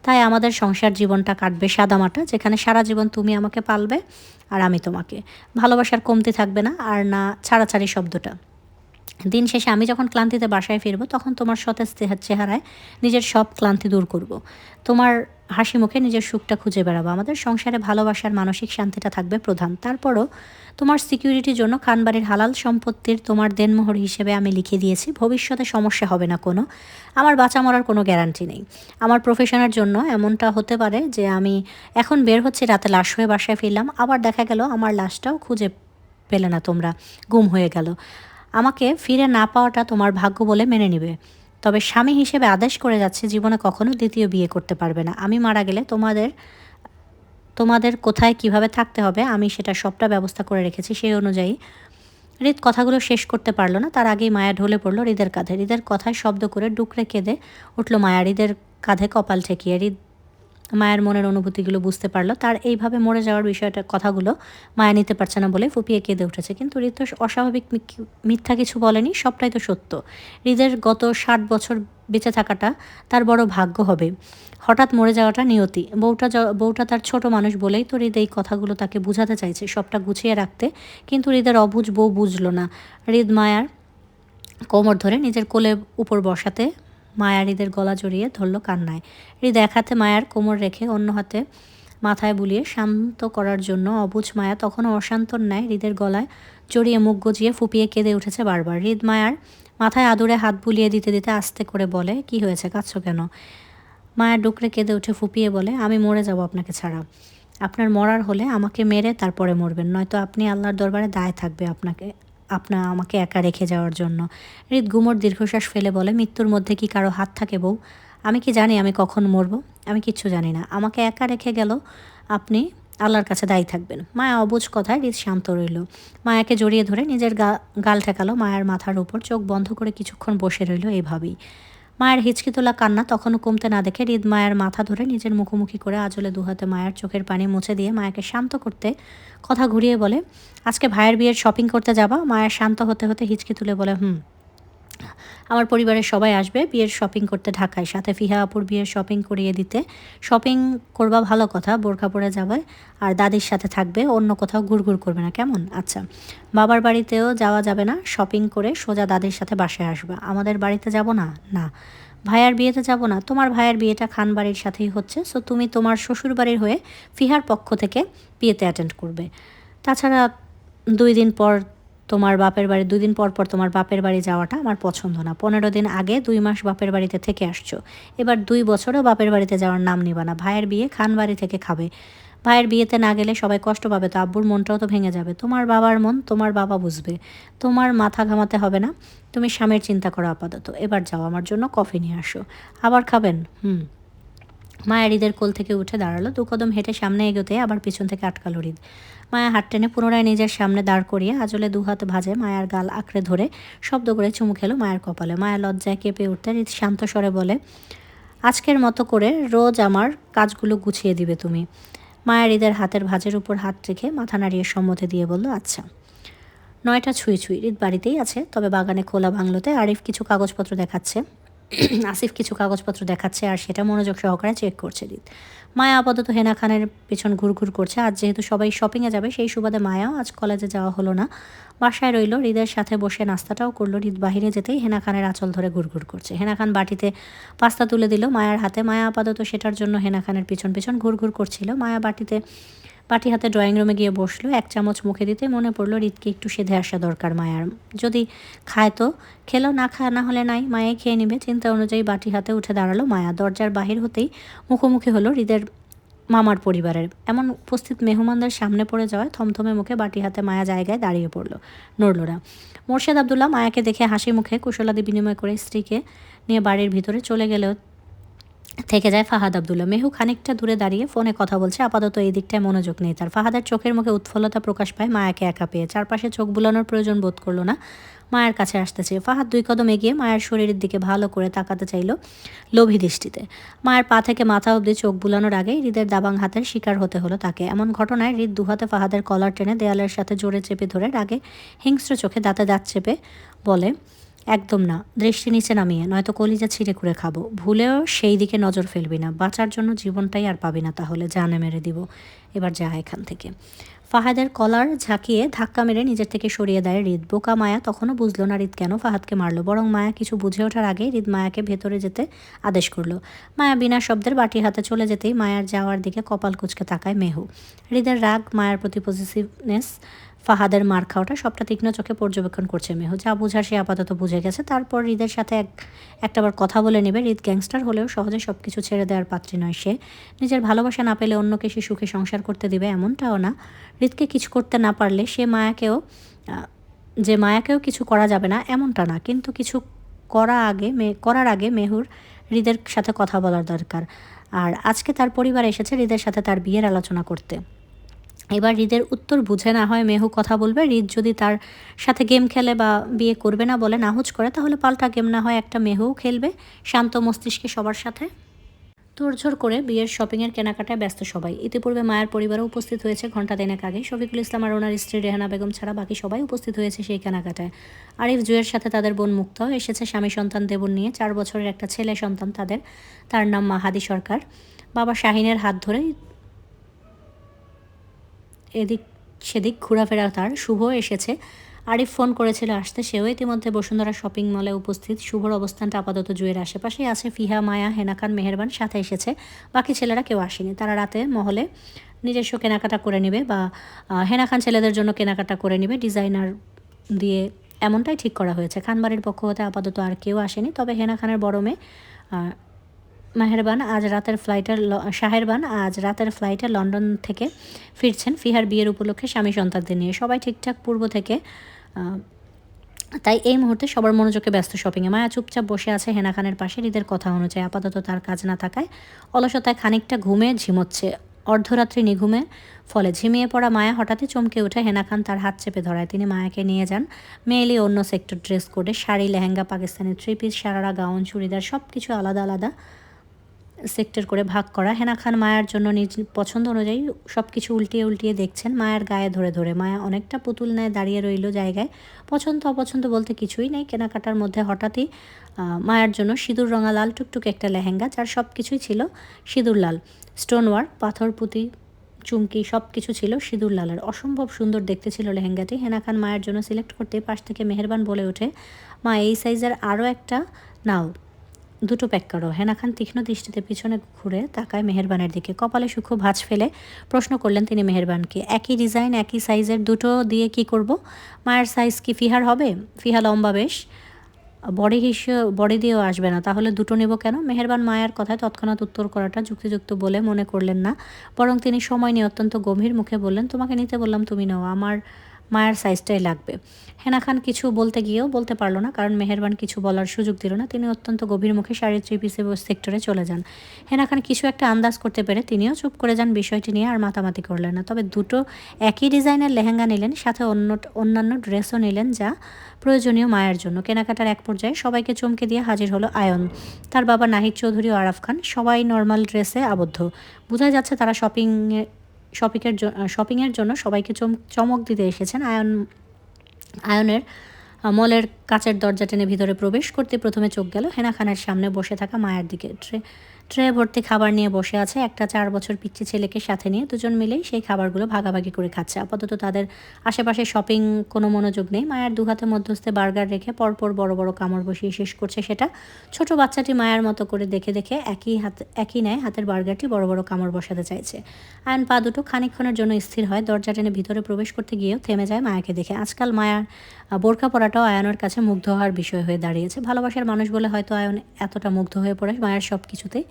A: তাই আমাদের সংসার জীবনটা কাটবে সাদামাটা, যেখানে সারা জীবন তুমি আমাকে পালবে আর আমি তোমাকে। ভালোবাসার কমতি থাকবে না, আর না ছাড়াছাড়ি শব্দটা। দিন শেষে আমি যখন ক্লান্তিতে বাসায় ফিরবো, তখন তোমার সতেজ চেহারায় নিজের সব ক্লান্তি দূর করব। তোমার হাসি মুখে নিজের সুখটা খুঁজে বেড়াবো। আমাদের সংসারে ভালোবাসার মানসিক শান্তিটা থাকবে প্রধান। তারপরও তোমার সিকিউরিটির জন্য খানবাড়ির হালাল সম্পত্তির তোমার দেনমোহর হিসেবে আমি লিখে দিয়েছি। ভবিষ্যতে সমস্যা হবে না কোনো। আমার বাঁচা মরার কোনো গ্যারান্টি নেই। আমার প্রফেশনের জন্য এমনটা হতে পারে যে আমি এখন বের হচ্ছি, রাতে লাশ হয়ে বাসায় ফিরলাম, আবার দেখা গেল আমার লাশটাও খুঁজে পেলে না তোমরা, গুম হয়ে গেল। আমাকে ফিরে না পাওয়াটা তোমার ভাগ্য বলে মেনে নিবে। তবে স্বামী হিসেবে আদেশ করে যাচ্ছে, জীবনে কখনো দ্বিতীয় বিয়ে করতে পারবে না। আমি মারা গেলে তোমাদের কোথায় কিভাবে থাকতে হবে আমি সেটা সবটা ব্যবস্থা করে রেখেছি। সেই অনুযায়ী হৃদ কথাগুলো শেষ করতে পারলো না, তার আগেই মায়া ঢলে পড়লো হৃদের কাঁধে। হৃদের কথায় শব্দ করে ডুকরে কেঁদে উঠল মায়া, হৃদের কাঁধে কপাল ঠেকিয়ে। হৃদ মায়ের মনের অনুভূতিগুলো বুঝতে পারলো। তার এইভাবে মরে যাওয়ার বিষয়টা কথাগুলো মায়া নিতে পারছে না বলে ফুপিয়ে কেঁদে উঠেছে। কিন্তু হৃদ তো অস্বাভাবিক মিথ্যা কিছু বলেনি, সবটাই তো সত্য। হৃদের গত 60 বছর বেঁচে থাকাটা তার বড় ভাগ্য হবে, হঠাৎ মরে যাওয়াটা নিয়তি। বউটা তার ছোট মানুষ বলেই তো হৃদ এই কথাগুলো তাকে বুঝাতে চাইছে, সবটা গুছিয়ে রাখতে। কিন্তু হৃদের অবুঝ বউ বুঝলো না। হৃদ মায়ার কোমর ধরে নিজের কোলে উপর বসাতে মায়া হৃদের গলা জড়িয়ে ধরল কান্নায়। হৃদ এক হাতে মায়ার কোমর রেখে অন্য হাতে মাথায় বুলিয়ে শান্ত করার জন্য অবুঝ মায়া তখনও অশান্তর ন্যায় হৃদের গলায় জড়িয়ে মুখ গজিয়ে ফুপিয়ে কেঁদে উঠেছে বারবার। হৃদ মায়ার মাথায় আদুরে হাত বুলিয়ে দিতে দিতে আস্তে করে বলে, কি হয়েছে, কাঁদছো কেন? মায়া ডুকরে কেঁদে উঠে ফুপিয়ে বলে, আমি মরে যাব আপনাকে ছাড়া। আপনার মরার হলে আমাকে মেরে তারপরে মরবেন, নয়তো আপনি আল্লাহর দরবারে দায় থাকবে আমাকে একা রেখে যাওয়ার জন্য। হৃদ গুমর দীর্ঘশ্বাস ফেলে বলে, মৃত্যুর মধ্যে কি কারো হাত থাকে বউ? আমি কি জানি আমি কখন মরব? আমি কিচ্ছু জানি না। আমাকে একা রেখে গেল আপনি আল্লাহর কাছে দায়ী থাকবেন। মায়া অবুঝ কথায় হৃদ শান্ত রইল। মায়াকে জড়িয়ে ধরে নিজের গাল ঠেকালো মায়ের মাথার উপর, চোখ বন্ধ করে কিছুক্ষণ বসে রইল এইভাবেই। মায়ের হিচকি তোলা কান্না তখনও কমতে না দেখে হৃদ মায়ের মাথা ধরে নিজের মুখোমুখি করে আঁচলে দুহাতে মায়ের চোখের পানি মুছে দিয়ে মায়াকে শান্ত করতে কথা ঘুরিয়ে বলে, আজকে ভাইয়ের বিয়ের শপিং করতে যাবা? মায়ের শান্ত হতে হতে হিচকি তুলে বলে, আমার পরিবারের সবাই আসবে বিয়ের শপিং করতে ঢাকায়, সাথে ফিহা আপুর বিয়ের শপিং করিয়ে দিতে। শপিং করবা ভালো কথা, বোরখা পরে যাবে আর দাদির সাথে থাকবে, অন্য কোথাও ঘুরঘুর করবে না, কেমন? আচ্ছা, বাবার বাড়িতেও যাওয়া যাবে না, শপিং করে সোজা দাদির সাথে বাসায় আসবা। আমাদের বাড়িতে যাব না? না। ভাইয়ার বিয়েতে যাব না? তোমার ভাইয়ের বিয়েটা খান বাড়ির সাথেই হচ্ছে, সো তুমি তোমার শ্বশুর বাড়ির হয়ে ফিহার পক্ষ থেকে বিয়েতে অ্যাটেন্ড করবে। তাছাড়া 2 দিন পর তোমার বাপের বাড়ি 2 দিন পর পর তোমার বাপের বাড়ি যাওয়াটা আমার পছন্দ না। 15 দিন আগে 2 মাস বাপের বাড়িতে থেকে আসছো, এবার 2 বছরও বাপের বাড়িতে যাওয়ার নাম নিবা না। ভাইয়ের বিয়ে খান বাড়ি থেকে খাবে। ভাইয়ের বিয়েতে না গেলে সবাই কষ্ট পাবে, তো আব্বুর মনটাও তো ভেঙে যাবে। তোমার বাবার মন তোমার বাবা বুঝবে, তোমার মাথা ঘামাতে হবে না। তুমি স্বামীর চিন্তা করো আপাতত। এবার যাও, আমার জন্য কফি নিয়ে আসো। আবার খাবেন? মায়া হৃদের কোল থেকে উঠে দাঁড়ালো, 2 কদম হেঁটে সামনে এগোতে আবার পিছন থেকে আটকালো হৃদ। মায়া হাত টেনে পুনরায় নিজের সামনে দাঁড় করিয়ে আঁচলে 2 হাত ভাঁজে মায়ার গাল আঁকড়ে ধরে শব্দ করে চুমু খেলো মায়ের কপালে। মায়া লজ্জায় কেঁপে উঠতে হৃদ শান্ত স্বরে বলে, আজকের মতো করে রোজ আমার কাজগুলো গুছিয়ে দিবে তুমি। মায়া হৃদের হাতের ভাঁজের উপর হাত রেখে মাথা নাড়িয়ে সম্মতি দিয়ে বলল, আচ্ছা। 9টা ছুঁই ছুঁই। হৃদ বাড়িতেই আছে, তবে বাগানে খোলা বাংলোতে আসিফ কিছু কাগজপত্র দেখাচ্ছে আর সেটা মনোযোগ সহকারে চেক করছে হৃদ। মায়া আপাতত হেনা খানের পেছন ঘুরঘুর করছে। আজ যেহেতু সবাই শপিংয়ে যাবে, সেই সুবাদে মায়াও আজ কলেজে যাওয়া হলো না, বাসায় রইল। হৃদের সাথে বসে নাস্তাটাও করলো। হৃদ বাহিরে যেতেই হেনা খানের আঁচল ধরে ঘুরঘুর করছে। হেনা খান বাটিতে পাস্তা তুলে দিল মায়ার হাতে। মায়া আপাতত সেটার জন্য হেনা খানের পিছন পিছন ঘুরঘুর করছিল। মায়া বাটি হাতে ড্রয়িং রুমে গিয়ে বসলো। 1 চামচ মুখে দিতে মনে পড়লো হৃদকে একটু সেধে আসা দরকার মায়ার। যদি খায় তো খেলো, না হলে নাই, মায়াই খেয়ে নিবে। চিন্তা অনুযায়ী বাটি হাতে উঠে দাঁড়ালো মায়া। দরজার বাহির হতেই মুখোমুখি হলো হৃদের মামার পরিবারের। এমন উপস্থিত মেহমানদের সামনে পড়ে যাওয়ায় থমথমে মুখে বাটি হাতে মায়া জায়গায় দাঁড়িয়ে পড়লো, নড়ল না। মোর্শেদ আবদুল্লাহ মায়াকে দেখে হাসি মুখে কুশলাদি বিনিময় করে স্ত্রীকে নিয়ে বাড়ির ভিতরে চলে গেলেও থেকে যায় ফাহাদ আবদুল্লাহ। মেহু খানিকটা দূরে দাঁড়িয়ে ফোনে কথা বলছে, আপাতত এই দিকটায় মনোযোগ নেই তার। ফাহাদের চোখের মুখে উৎফুল্লতা প্রকাশ পায় মায়াকে একা পেয়ে। চারপাশে চোখ বুলানোর প্রয়োজন বোধ করলো না মায়ের কাছে আসতে চেয়ে। ফাহাদ 2 কদম এগিয়ে মায়ের শরীরের দিকে ভালো করে তাকাতে চাইল লোভী দৃষ্টিতে। মায়ের পা থেকে মাথা অবধি চোখ বুলানোর আগেই হৃদের দাবাং হাতের শিকার হতে হলো তাকে। এমন ঘটনায় হৃদ 2 হাতে ফাহাদের কলার টেনে দেয়ালের সাথে জোরে চেপে ধরে রাগে হিংস্র চোখে দাঁতে দাঁত চেপে বলে, একদম না, দৃষ্টি নিচে নামিয়ে, নয়তো কলিজা ছিঁড়ে খুঁড়ে খাবো। ভুলেও সেই দিকে নজর ফেলবি না, বাঁচার জন্য জীবনটাই আর পাবি না, তাহলে জানে মেরে দিব। এবার যা এখান থেকে। ফাহাদের কলার ঝাঁকিয়ে ধাক্কা মেরে নিজের থেকে সরিয়ে দেয় হৃদ। বোকা মায়া তখনও বুঝলো না হৃদ কেন ফাহাদকে মারলো, বরং মায়া কিছু বুঝে ওঠার আগেই হৃদ মায়াকে ভেতরে যেতে আদেশ করলো। মায়া বিনা শব্দের বাটি হাতে চলে যেতেই মায়ার যাওয়ার দিকে কপাল কুঁচকে তাকায় মেহু। হৃদের রাগ, মায়ার প্রতি পজিটিভনেস, ফাহাদের মার খাওয়াটা সবটা তীক্ষ্ণ চোখে পর্যবেক্ষণ করছে মেহু। যা বুঝার সে আপাতত বুঝে গেছে। তারপর হৃদের সাথে একটাবার কথা বলে নেবে। হৃদ গ্যাংস্টার হলেও সহজে সব কিছু ছেড়ে দেওয়ার পাত্রী নয় সে। নিজের ভালোবাসা না পেলে অন্যকে সে সুখে সংসার করতে দিবে এমনটাও না। হৃদকে কিছু করতে না পারলে মায়াকেও কিছু করা যাবে না এমনটা না, কিন্তু কিছু করার আগে মেহুর হৃদের সাথে কথা বলার দরকার। আর আজকে তার পরিবার এসেছে হৃদের সাথে তার বিয়ের আলোচনা করতে। এবার হৃদের উত্তর বুঝে না হয় মেহু কথা বলবে। হৃদ যদি তার সাথে গেম খেলে বা বিয়ে করবে না বলে নাহুজ করে, তাহলে পাল্টা গেম না হয় একটা মেহুও খেলবে শান্ত মস্তিষ্কে সবার সাথে। তোড়জোড় করে বিয়ের শপিংয়ের কেনাকাটায় ব্যস্ত সবাই। ইতিপূর্বে মায়ের পরিবারও উপস্থিত হয়েছে ঘণ্টা দিনেক আগে। শফিকুল ইসলাম আর ওনার স্ত্রী রেহানা বেগম ছাড়া বাকি সবাই উপস্থিত হয়েছে সেই কেনাকাটায়। আরিফ জুয়ের সাথে তাদের বোন মুক্তাও এসেছে স্বামী সন্তান দেবর নিয়ে। 4 বছরের একটা ছেলে সন্তান তাদের, তার নাম মাহাদি সরকার। বাবা শাহিনের হাত ধরে এদিক সেদিক ঘোরাফেরা তার। শুভ এসেছে, আরিফ ফোন করেছিল আসতে, সেও ইতিমধ্যে বসুন্ধরা শপিং মলে উপস্থিত। শুভর অবস্থানটা আপাতত জুয়ের আশেপাশেই আছে। ফিহা, মায়া, হেনা খান, মেহেরবান সাথে এসেছে। বাকি ছেলেরা কেউ আসেনি। তারা রাতে মহলে নিজস্ব কেনাকাটা করে নেবে, বা হেনা খান ছেলেদের জন্য কেনাকাটা করে নেবে ডিজাইনার দিয়ে, এমনটাই ঠিক করা হয়েছে। খানবাড়ির পক্ষ হতে আপাতত আর কেউ আসেনি। তবে হেনা খানের বড় মেয়ে শাহেরবান আজ রাতের ফ্লাইটে লন্ডন থেকে ফিরছেন ফিহার বিয়ের উপলক্ষে স্বামী সন্তানদের নিয়ে। সবাই ঠিকঠাক পূর্ব থেকে, তাই এই মুহূর্তে সবার মনোযোগে ব্যস্ত শপিংয়ে। মায়া চুপচাপ বসে আছে হেনা খানের পাশে। ঈদের কথা অনুযায়ী আপাতত তার কাজ না থাকায় অলসতায় খানিকটা ঘুমে ঝিমোচ্ছে। অর্ধরাত্রি নিঘুমে ফলে ঝিমিয়ে পড়া মায়া হঠাৎই চমকে উঠে হেনা খান তার হাত চেপে ধরায়। তিনি মায়াকে নিয়ে যান মেয়েলি অন্য সেক্টর ড্রেস কোডে। শাড়ি, লেহেঙ্গা, পাকিস্তানি 3 পিস, সারারা, গাউন, চুড়িদার সব কিছু আলাদা আলাদা সেক্টর করে ভাগ করা। হেনা খান মায়ার জন্য নিজ পছন্দ অনুযায়ী সব কিছু উল্টিয়ে উল্টিয়ে দেখছেন মায়ের গায়ে ধরে ধরে। মায়া অনেকটা পুতুল নেয় দাঁড়িয়ে রইল জায়গায়। পছন্দ অপছন্দ বলতে কিছুই নেই। কেনাকাটার মধ্যে হঠাৎই মায়ের জন্য সিঁদুর রঙা লাল টুকটুকে একটা লেহেঙ্গা, যার সব কিছুই ছিল সিঁদুর লাল। স্টোন ওয়ার্ক, পাথর পুঁতি, চুমকি সব কিছু ছিল সিঁদুর লালের। অসম্ভব সুন্দর দেখতে ছিল লেহেঙ্গাটি। হেনা খান মায়ের জন্য সিলেক্ট করতে পাশ থেকে মেহেরবান বলে ওঠে, মা এই সাইজের আরও একটা নাও, 2টো প্যাক করো। হেনা খান তীক্ষ্ণ দৃষ্টিতে পিছনে ঘুরে তাকায় মেহেরবানের দিকে। কপালে সূক্ষ্ম ভাঁজ ফেলে প্রশ্ন করলেন তিনি মেহেরবানকে, একই ডিজাইন একই সাইজের দুটো দিয়ে কি করব? মায়ের সাইজ কি ফিহার হবে? ফিহা লম্বা বেশ, বডি দিয়েও আসবে না, তাহলে দুটো নেব কেন? মেহেরবান মায়ের কথায় তৎক্ষণাৎ উত্তর করাটা যুক্তিযুক্ত বলে মনে করলেন না, বরং তিনি সময় নিয়ে অত্যন্ত গম্ভীর মুখে বললেন, তোমাকে নিতে বললাম, তুমি নাও, আমার মায়ের সাইজটাই লাগবে। হেনা খান কিছু বলতে গিয়েও বলতে পারল না, কারণ মেহেরবান কিছু বলার সুযোগ দিল না। তিনি অত্যন্ত গভীর মুখে শাড়ির 3 পিসে সেক্টরে চলে যান। হেনা খান কিছু একটা আন্দাজ করতে পেরে তিনিও চুপ করে যান, বিষয়টি নিয়ে আর মাতামাতি করলেন না। তবে দুটো একই ডিজাইনের লেহেঙ্গা নিলেন, সাথে অন্যান্য ড্রেসও নিলেন, যা প্রয়োজনীয় মায়ের জন্য। কেনাকাটার এক পর্যায়ে সবাইকে চমকে দিয়ে হাজির হলো আয়ন, তার বাবা নাহিদ চৌধুরী ও আরাফ খান। সবাই নর্মাল ড্রেসে আবদ্ধ। বোঝা যাচ্ছে তারা শপিংয়ের জন্য সবাইকে চমক দিতে এসেছেন। আয়নের মলের কাচের দরজা টেনে ভিতরে প্রবেশ করতে প্রথমে চোখ গেল হেনা খানের সামনে বসে থাকা মায়ের দিকে। ট্রে ভর্তি খাবার নিয়ে বসে আছে একটা 4 বছর পিচ্চি ছেলেকে সাথে নিয়ে। দুজন মিলেই সেই খাবারগুলো ভাগাভাগি করে খাচ্ছে। আপাতত তাদের আশেপাশে শপিং কোনো মনোযোগ নেই। মায়ের দুহাতে মধ্যস্থে বার্গার রেখে পরপর বড় বড় কামড় বসিয়ে শেষ করছে সেটা। ছোট বাচ্চাটি মায়ের মতো করে দেখে দেখে একই নেয় হাতের বার্গারটি বড় বড় কামড় বসাতে চাইছে। আয়ন পা দুটো খানিকক্ষণের জন্য স্থির হয়। দরজা টেনে ভিতরে প্রবেশ করতে গিয়েও থেমে যায় মায়াকে দেখে। আজকাল মায়ার বোরকা পরাটাও আয়নের কাছে মুগ্ধ হওয়ার বিষয় হয়ে দাঁড়িয়েছে। ভালোবাসার মানুষ বলে হয়তো আয়ন এতটা মুগ্ধ হয়ে পড়ে মায়ের সব কিছুতেই।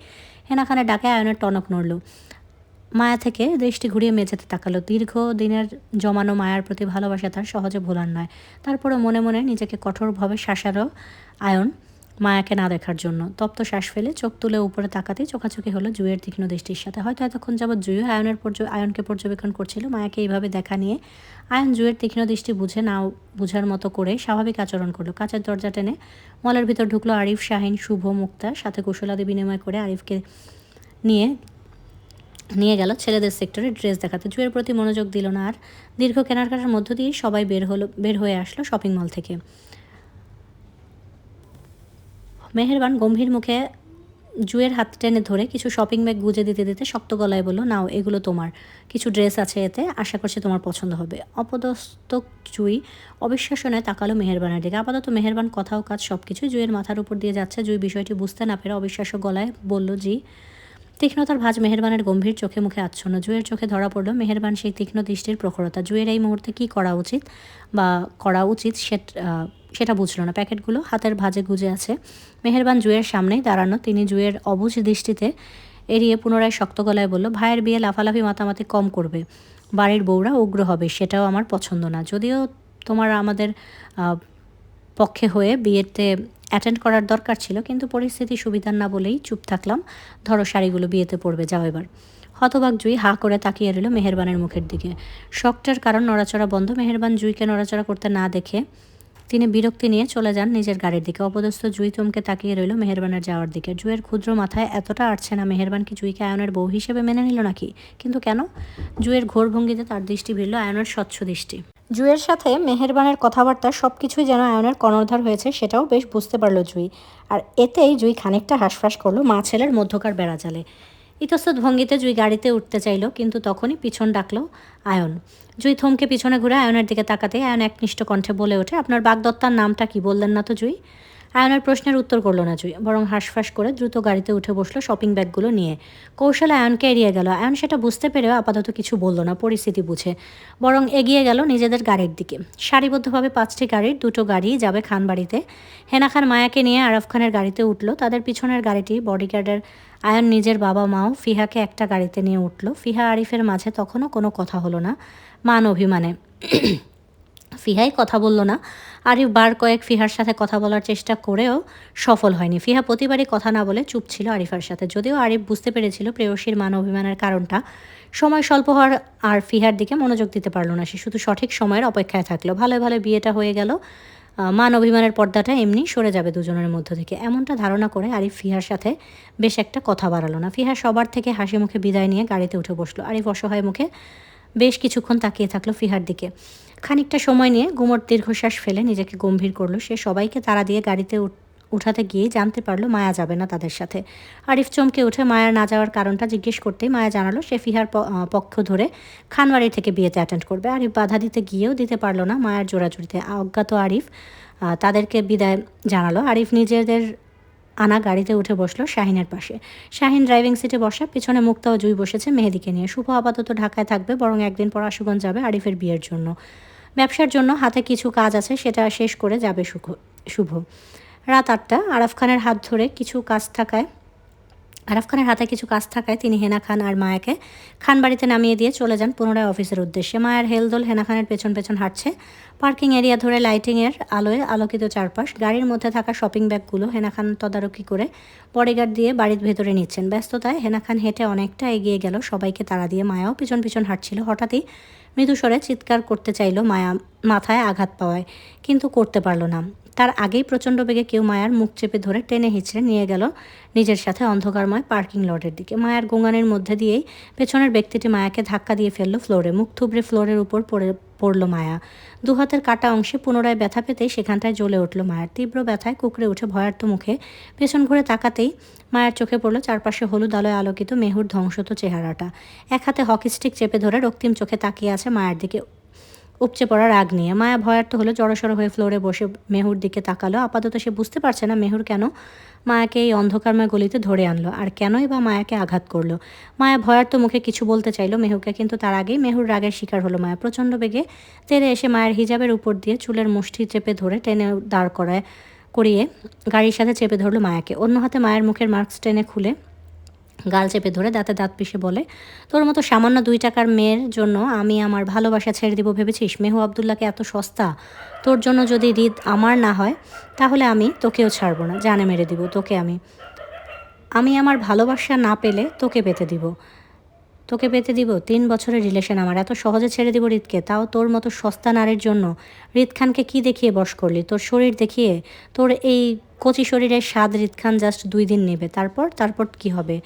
A: হেনা খানের ডাকে আয়নের টনক নড়ল। মায়া থেকে দৃষ্টি ঘুরিয়ে মেঝেতে তাকালো। দীর্ঘ দিনের জমানো মায়ার প্রতি ভালোবাসা তার সহজে ভোলার নয়। তারপরে মনে মনে নিজেকে কঠোরভাবে শাসালো আয়ন মায়াকে না দেখার জন্য। তপ্ত শ্বাস ফেলে চোখ তুলে উপরে তাকাতেই চোখাচোখি হলো জুয়ের তীক্ষ্ণ দৃষ্টির সাথে। হয়তো এতক্ষণ যাবৎ জুইও আয়নকে পর্যবেক্ষণ করছিল মায়াকে এইভাবে দেখা নিয়ে। আয়ন জুয়ের তীক্ষ্ণ দৃষ্টি বুঝে নাও বুঝার মতো করে স্বাভাবিক আচরণ করলো। কাঁচের দরজা টেনে মলের ভিতর ঢুকলো আরিফ, শাহিন, শুভ, মুক্তা। সাথে কুশলাদি বিনিময় করে আরিফকে নিয়ে গেল ছেলেদের সেক্টরে ড্রেস দেখাতে। জুয়ের প্রতি মনোযোগ দিল না আর। দীর্ঘ কেনাকাটার মধ্য দিয়ে সবাই বের হয়ে আসলো শপিং মল থেকে। মেহেরবান গম্ভীর মুখে জুয়ের হাত টেনে ধরে কিছু শপিং ব্যাগ গুজে দিতে দিতে শক্ত গলায় বলল, নাও, এগুলো তোমার। কিছু ড্রেস আছে এতে, আশা করছি তোমার পছন্দ হবে। অপদস্থ জুই অবিশ্বাসনে তাকালো মেহেরবানের দিকে। আপাতত মেহেরবান কথা ও কাজ সব কিছুই জুয়ের মাথার উপর দিয়ে যাচ্ছে। জুই বিষয়টি বুঝতে না পেরে অবিশ্বাস্য গলায় বলল, জি। তীক্ষ্ণতার ভাঁজ মেহেরবানের গম্ভীর চোখে মুখে আচ্ছন্ন। জুয়ের চোখে ধরা পড়ল মেহেরবান সেই তীক্ষ্ণ দৃষ্টির প্রখরতা। জুয়ের এই মুহূর্তে কী করা উচিত সেটা বুঝল না। প্যাকেটগুলো হাতের ভাঁজে গুজে আছে। মেহেরবান জুয়ের সামনেই দাঁড়ানো। তিনি জুয়ের অবুঝ দৃষ্টিতে এড়িয়ে পুনরায় শক্ত গলায় বলল, ভাইয়ের বিয়ে লাফালাফি মাতামাতি কম করবে, বাড়ির বউরা উগ্র হবে, সেটাও আমার পছন্দ না। যদিও তোমার আমাদের পক্ষে হয়ে বিয়েতে অ্যাটেন্ড করার দরকার ছিল, কিন্তু পরিস্থিতি সুবিধার না বলেই চুপ থাকলাম। ধরো শাড়িগুলো বিয়েতে পরবে, যাও এবার। হতবাক জুই হা করে তাকিয়ে রইল মেহেরবানের মুখের দিকে। শকটার কারণ নড়াচড়া বন্ধ। মেহেরবান জুইকে নড়াচড়া করতে না দেখে তিনি বিরক্তি নিয়ে চলে যান নিজের গাড়ির দিকে। অপদস্থ জুঁই চমকে তাকিয়ে রইল মেহেরবানের যাওয়ার দিকে। জুঁইয়ের ক্ষুদ্র মাথায় এতটা আটছে না মেহেরবান কি জুঁইকে আয়নের বউ হিসেবে মেনে নিল নাকি? কিন্তু কেন? জুঁইয়ের ঘোর ভঙ্গিতে তার দৃষ্টি ভিড়ল আয়নের স্বচ্ছ দৃষ্টি। জুঁইয়ের সাথে মেহেরবানের কথাবার্তা সব কিছুই যেন আয়নের কর্ণধার হয়েছে সেটাও বেশ বুঝতে পারল জুঁই। আর এতেই জুঁই খানিকটা হাঁসফাঁস করলো মা ছেলের মধ্যকার বেড়াজালে। ইতস্তত ভঙ্গিতে জুঁই গাড়িতে উঠতে চাইল, কিন্তু তখনই পিছন ডাকলো আয়ন। জুঁই থমকে পিছনে ঘুরে আয়নের দিকে তাকাতেই আয়ন একনিষ্ঠ কণ্ঠে বলে ওঠে, আপনার বাগদত্তার নামটা কি বললেন না তো জুঁই? আয়নের প্রশ্নের উত্তর করলো না জুঁই, বরং হাঁসফাঁস করে দ্রুত গাড়িতে উঠে বসলো শপিং ব্যাগগুলো নিয়ে। কৌশলে আয়নকে এড়িয়ে গেল। আয়ন সেটা বুঝতে পেরেও আপাতত কিছু বলল না পরিস্থিতি বুঝে, বরং এগিয়ে গেল নিজেদের গাড়ির দিকে। সারিবদ্ধভাবে 5টি গাড়ির 2টো গাড়ি যাবে খানবাড়িতে। হেনা খান মায়াকে নিয়ে আরাফ খানের গাড়িতে উঠল। তাদের পিছনের গাড়িটি বডিগার্ডের আয়ন নিজের বাবা মাও ফিহাকে একটা গাড়িতে নিয়ে উঠল। ফিহা আরিফের মাঝে তখনও কোনো কথা হলো না, মান অভিমানে। ফিহাই কথা বলল না। আরিফ বার কয়েক ফিহার সাথে কথা বলার চেষ্টা করেও সফল হয়নি। ফিহা প্রতিবারই কথা না বলে চুপ ছিল আরিফার সাথে। যদিও আরিফ বুঝতে পেরেছিল প্রেয়সীর মান অভিমানের কারণটা। সময় স্বল্প হওয়ার আর ফিহার দিকে মনোযোগ দিতে পারল না। সে শুধু সঠিক সময়ের অপেক্ষায় থাকলো। ভালো ভালো বিয়েটা হয়ে গেল, মান অভিমানের পর্দাটা এমনি সরে যাবে দুজনের মধ্য থেকে, এমনটা ধারণা করে আরিফ ফিহার সাথে বেশ একটা কথা বাড়ালো না। ফিহা সবার থেকে হাসি মুখে বিদায় নিয়ে গাড়িতে উঠে বসলো। আরিফ অসহায় মুখে বেশ কিছুক্ষণ তাকিয়ে থাকলো ফিহার দিকে। খানিকটা সময় নিয়ে গুমোট দীর্ঘশ্বাস ফেলে নিজেকে গম্ভীর করলো সে। সবাইকে তাড়া দিয়ে গাড়িতে উঠাতে গিয়েই জানতে পারলো মায়া যাবে না তাদের সাথে। আরিফ চমকে উঠে মায়ার না যাওয়ার কারণটা জিজ্ঞেস করতেই মায়া জানালো সে ফিহার পক্ষ ধরে খানবাড়ি থেকে বিয়েতে অ্যাটেন্ড করবে। আরিফ বাধা দিতে গিয়েও দিতে পারলো না মায়ার জোড়াজুড়িতে। অজ্ঞাত আরিফ তাদেরকে বিদায় জানালো। আরিফ নিজেদের আনা গাড়িতে উঠে বসলো শাহিনের পাশে। শাহিন ড্রাইভিং সিটে বসা, পিছনে মুক্তা ও জুঁই বসেছে মেহেদিকে নিয়ে। শুভ আপাতত ঢাকায় থাকবে, বরং একদিন পর আশুগঞ্জ যাবে আরিফের বিয়ের জন্য। ব্যবসার জন্য হাতে কিছু কাজ আছে, সেটা শেষ করে যাবে শুভ। রাত 8টা। আরাফ খানের হাতে কিছু কাজ থাকায় তিনি হেনা খান আর মায়াকে খানবাড়িতে নামিয়ে দিয়ে চলে যান পুনরায় অফিসের উদ্দেশ্যে। মায়ের হেলদোল হেনা খানের পেছন পেছন হাঁটছে। পার্কিং এরিয়া ধরে লাইটিংয়ের আলোয় আলোকিত চারপাশ। গাড়ির মধ্যে থাকা শপিং ব্যাগগুলো হেনা খান তদারকি করে বডিগার্ড দিয়ে বাড়ির ভেতরে নিচ্ছেন। ব্যস্ততায় হেনা খান হেঁটে অনেকটা এগিয়ে গেল সবাইকে তাড়া দিয়ে। মায়াও পিছন পিছন হাঁটছিল। হঠাৎই মৃদুস্বরে চিৎকার করতে চাইল মায়া, মাথায় আঘাত পাওয়ায়, কিন্তু করতে পারল না। তার আগেই প্রচণ্ড বেগে কেউ মায়ার মুখ চেপে ধরে টেনে হিঁচড়ে নিয়ে গেল নিজের সাথে অন্ধকারময় পার্কিং লটের দিকে। মায়ার গোঙানির মধ্যে দিয়েই পেছনের ব্যক্তিটি মায়াকে ধাক্কা দিয়ে ফেলল ফ্লোরে। মুখ থুবড়ে ফ্লোরের উপর পড়ল মায়া। দুহাতের কাটা অংশে পুনরায় ব্যথা পেতেই সেখানটায় জ্বলে উঠল মায়ার। তীব্র ব্যথায় কুকড়ে উঠে ভয়ার্ত মুখে পেছন ঘুরে তাকাতেই মায়ের চোখে পড়ল চারপাশে হলুদ আলোয় আলোকিত মেহুর ধ্বংসত চেহারাটা। এক হাতে হকি স্টিক চেপে ধরে রক্তিম চোখে তাকিয়ে আছে মায়ের দিকে উপচে পড়া রাগ নিয়ে। মায়া ভয়ার্ত হলো, জড়সড় হয়ে ফ্লোরে বসে মেহুর দিকে তাকালো। আপাতত সে বুঝতে পারছে না মেহুর কেন মায়াকে এই অন্ধকারময় গলিতে ধরে আনলো, আর কেনই বা মায়াকে আঘাত করলো। মায়া ভয়ার্ত মুখে কিছু বলতে চাইলো মেহুকে, কিন্তু তার আগেই মেহুর রাগের শিকার হলো মায়া। প্রচণ্ড বেগে তেড়ে এসে মায়ের হিজাবের উপর দিয়ে চুলের মুষ্টি চেপে ধরে টেনে দাঁড় করিয়ে গাড়ির সাথে চেপে ধরলো মায়াকে। অন্য হাতে মায়ের মুখের মাস্ক টেনে খুলে গাল চেপে ধরে দাঁতে দাঁত পিষে বলে, তোর মতো সামান্য 2 টাকার মেয়ের জন্য আমি আমার ভালোবাসা ছেড়ে দিব ভেবেছিস? মেহু আবদুল্লাহকে এত সস্তা? তোর জন্য যদি হৃদ আমার না হয় তাহলে আমি তোকেও ছাড়বো না, জানে মেরে দিব তোকে। আমি আমার ভালোবাসা না পেলে তোকে পেতে দিব। 3 বছরের রিলেশন আমার, এত সহজে ছেড়ে দিব হৃদকে? তাও তোর মতো সস্তা নারীর জন্য। হৃদ খানকে কী দেখিয়ে বশ করলি? তোর শরীর দেখিয়ে? তোর এই কচি শরীরের স্বাদ হৃদ খান জাস্ট 2 দিন নেবে, তারপর কি হবে?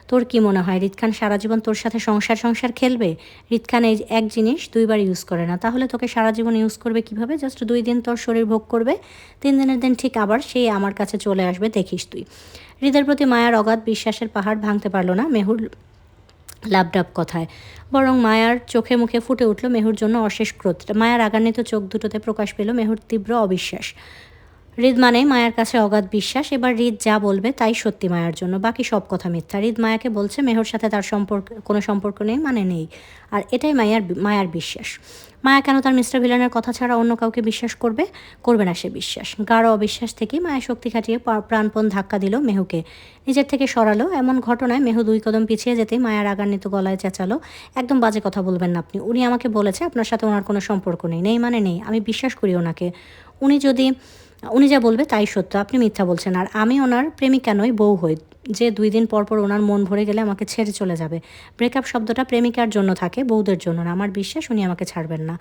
A: তোর কি মনে হয় হৃদ খান সারা জীবন তোর সাথে সংসার খেলবে? হৃদ খান এই এক জিনিস 2 বার ইউজ করে না, তাহলে তোকে সারা জীবন ইউজ করবে কিভাবে? জাস্ট 2 দিন তোর শরীর ভোগ করবে, 3 দিনের দিন ঠিক আবার সেই আমার কাছে চলে আসবে, দেখিস তুই। হৃদের প্রতি মায়ার অগাধ বিশ্বাসের পাহাড় ভাঙতে পারল না মেহুর লাবডাব কথায়, বরং মায়ার চোখে মুখে ফুটে উঠল মেহুর জন্য অশেষ ক্রোধ। মায়ার রাগান্বিত চোখ দুটোতে প্রকাশ পেল মেহুর তীব্র অবিশ্বাস। হৃদ মানে মায়ের কাছে অগাধ বিশ্বাস। এবার হৃদ যা বলবে তাই সত্যি মায়ার জন্য, বাকি সব কথা মিথ্যা। হৃদ মায়াকে বলছে মেহুর সাথে তার কোনো সম্পর্ক নেই, মানে নেই, আর এটাই মায়ার বিশ্বাস। মায়া কেন তার মিস্টার ভিলেনের কথা ছাড়া অন্য কাউকে বিশ্বাস করবে না সে বিশ্বাস। গাঢ় অবিশ্বাস থেকেই মায়া শক্তি খাটিয়ে প্রাণপণ ধাক্কা দিল মেহুকে, নিজের থেকে সরালো। এমন ঘটনায় মেহু 2 কদম পিছিয়ে যেতেই মায়া রাগান্বিত গলায় চেঁচালো, একদম বাজে কথা বলবেন না আপনি। উনি আমাকে বলেছে আপনার সাথে ওনার কোনো সম্পর্ক নেই, নেই মানে নেই, আমি বিশ্বাস করি ওনাকে। উনি যদি উনি যা বলবে তাই সত্য, আপনি মিথ্যা বলছেন। আর আমি ওনার প্রেমিকা নই, বউ হই, যে 2 দিন পর পর ওনার মন ভরে গেলে আমাকে ছেড়ে চলে যাবে। ব্রেকআপ শব্দটা প্রেমিকার জন্য থাকে, বউদের জন্য না। আমার বিশ্বাস উনি আমাকে ছাড়বেন না।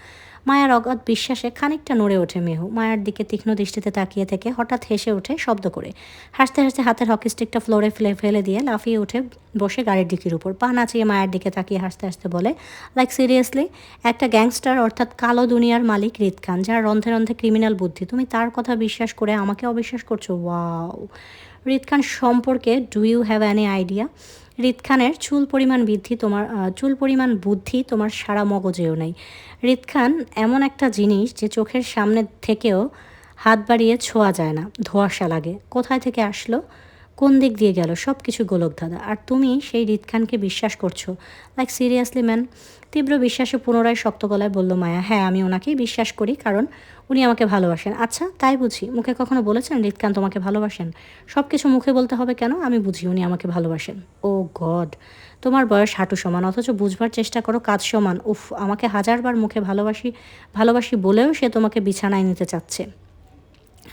A: মায়ার অগাধ বিশ্বাসে খানিকটা নড়ে ওঠে মেহু। মায়ার দিকে তীক্ষ্ণ দৃষ্টিতে তাকিয়ে থেকে হঠাৎ হেসে ওঠে শব্দ করে। হাসতে হাসতে হাতের হকি স্টিকটা ফ্লোরে ফেলে দিয়ে লাফিয়ে উঠে বসে গাড়ির ডিকির উপর। পা নাচিয়ে মায়ের দিকে তাকিয়ে হাসতে হাসতে বলে, লাইক সিরিয়াসলি? একটা গ্যাংস্টার অর্থাৎ কালো দুনিয়ার মালিক হৃদ খান, যার রন্ধে রন্ধে ক্রিমিনাল বুদ্ধি, তুমি তার কথা বিশ্বাস করে আমাকে অবিশ্বাস করছো? ওয়াও! হৃদ খান সম্পর্কে do you have any idea? Hrid খানের চুল পরিমাণ বুদ্ধি তোমার সারা মগজেও নেই। হৃদ খান এমন একটা জিনিস যে চোখের সামনে থেকেও হাত বাড়িয়ে ছোঁয়া যায় না, ধোঁয়াশা লাগে। কোথায় থেকে আসলো, কোন দিক দিয়ে গেল, সব কিছু গোলকধাঁধা। আর তুমি সেই হৃদ খানকে বিশ্বাস করছো? Like seriously man? তীব্র বিশ্বাসে পুনরায় শক্ত গলায় বলল মায়া, হ্যাঁ আমি ওনাকেই বিশ্বাস করি, কারণ উনি আমাকে ভালোবাসেন। আচ্ছা তাই বুঝি? মুখে কখনো বলেছেন হৃদ খান তোমাকে ভালোবাসেন? সব কিছু মুখে বলতে হবে কেন? আমি বুঝি উনি আমাকে ভালোবাসেন। ও গড! তোমার বয়স হাঁটু সমান, অথচ বুঝবার চেষ্টা করো কাঁধ সমান। উফ, আমাকে হাজারবার মুখে ভালোবাসি ভালোবাসি বলেও সে তোমাকে বিছানায় নিতে চাচ্ছে।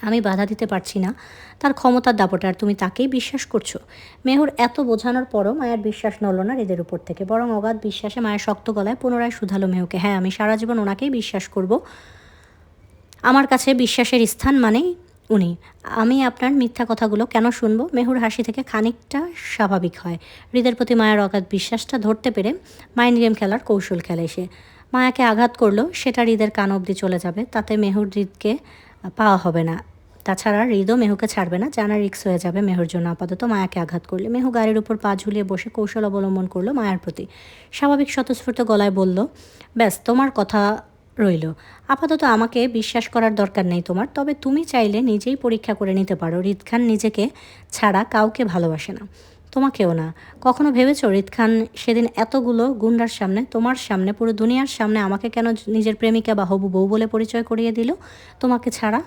A: আমি বাধা দিতে পারছি না তার ক্ষমতার দাপটে, আর তুমি তাকেই বিশ্বাস করছো? মেহুর এত বোঝানোর পরও মায়ের বিশ্বাস নড়ল না হৃদের উপর থেকে, বরং অগাধ বিশ্বাসে মায়ের শক্ত গলায় পুনরায় শুধালো মেহুকে, হ্যাঁ আমি সারা জীবন ওনাকেই বিশ্বাস করব। আমার কাছে বিশ্বাসের স্থান মানেই উনি। আমি আপনার মিথ্যা কথাগুলো কেন শুনবো? মেহুর হাসি থেকে খানিকটা স্বাভাবিক হয়। হৃদের প্রতি মায়ের অগাধ বিশ্বাসটা ধরতে পেরে মাইন্ড গেম খেলার কৌশল খেলে সে। মায়াকে আঘাত করলো, সেটা হৃদের কান অবধি চলে যাবে, তাতে মেহুর হৃদকে পাওয়া হবে না। তাছাড়া হৃদও মেহুকে ছাড়বে না, জানা রিক্স হয়ে যাবে মেহুর জন্য আপাতত মায়াকে আঘাত করলে। মেহু গাড়ির উপর পা ঝুলিয়ে বসে কৌশল অবলম্বন করলো মায়ার প্রতি। স্বাভাবিক স্বতঃস্ফূর্ত গলায় বলল, ব্যাস তোমার কথা রইল। আপাতত আমাকে বিশ্বাস করার দরকার নেই তোমার, তবে তুমি চাইলে নিজেই পরীক্ষা করে নিতে পারো। হৃদ খান নিজেকে ছাড়া কাউকে ভালোবাসে না, তোমাকেও না। কখনো ভেবেছো হৃদ খান সেদিন এতগুলো গুন্ডার সামনে, তোমার সামনে, পুরো দুনিয়ার সামনে আমাকে কেন নিজের প্রেমিকা বা হবু বউ বলে পরিচয় করিয়ে দিল তোমাকে ছাড়া?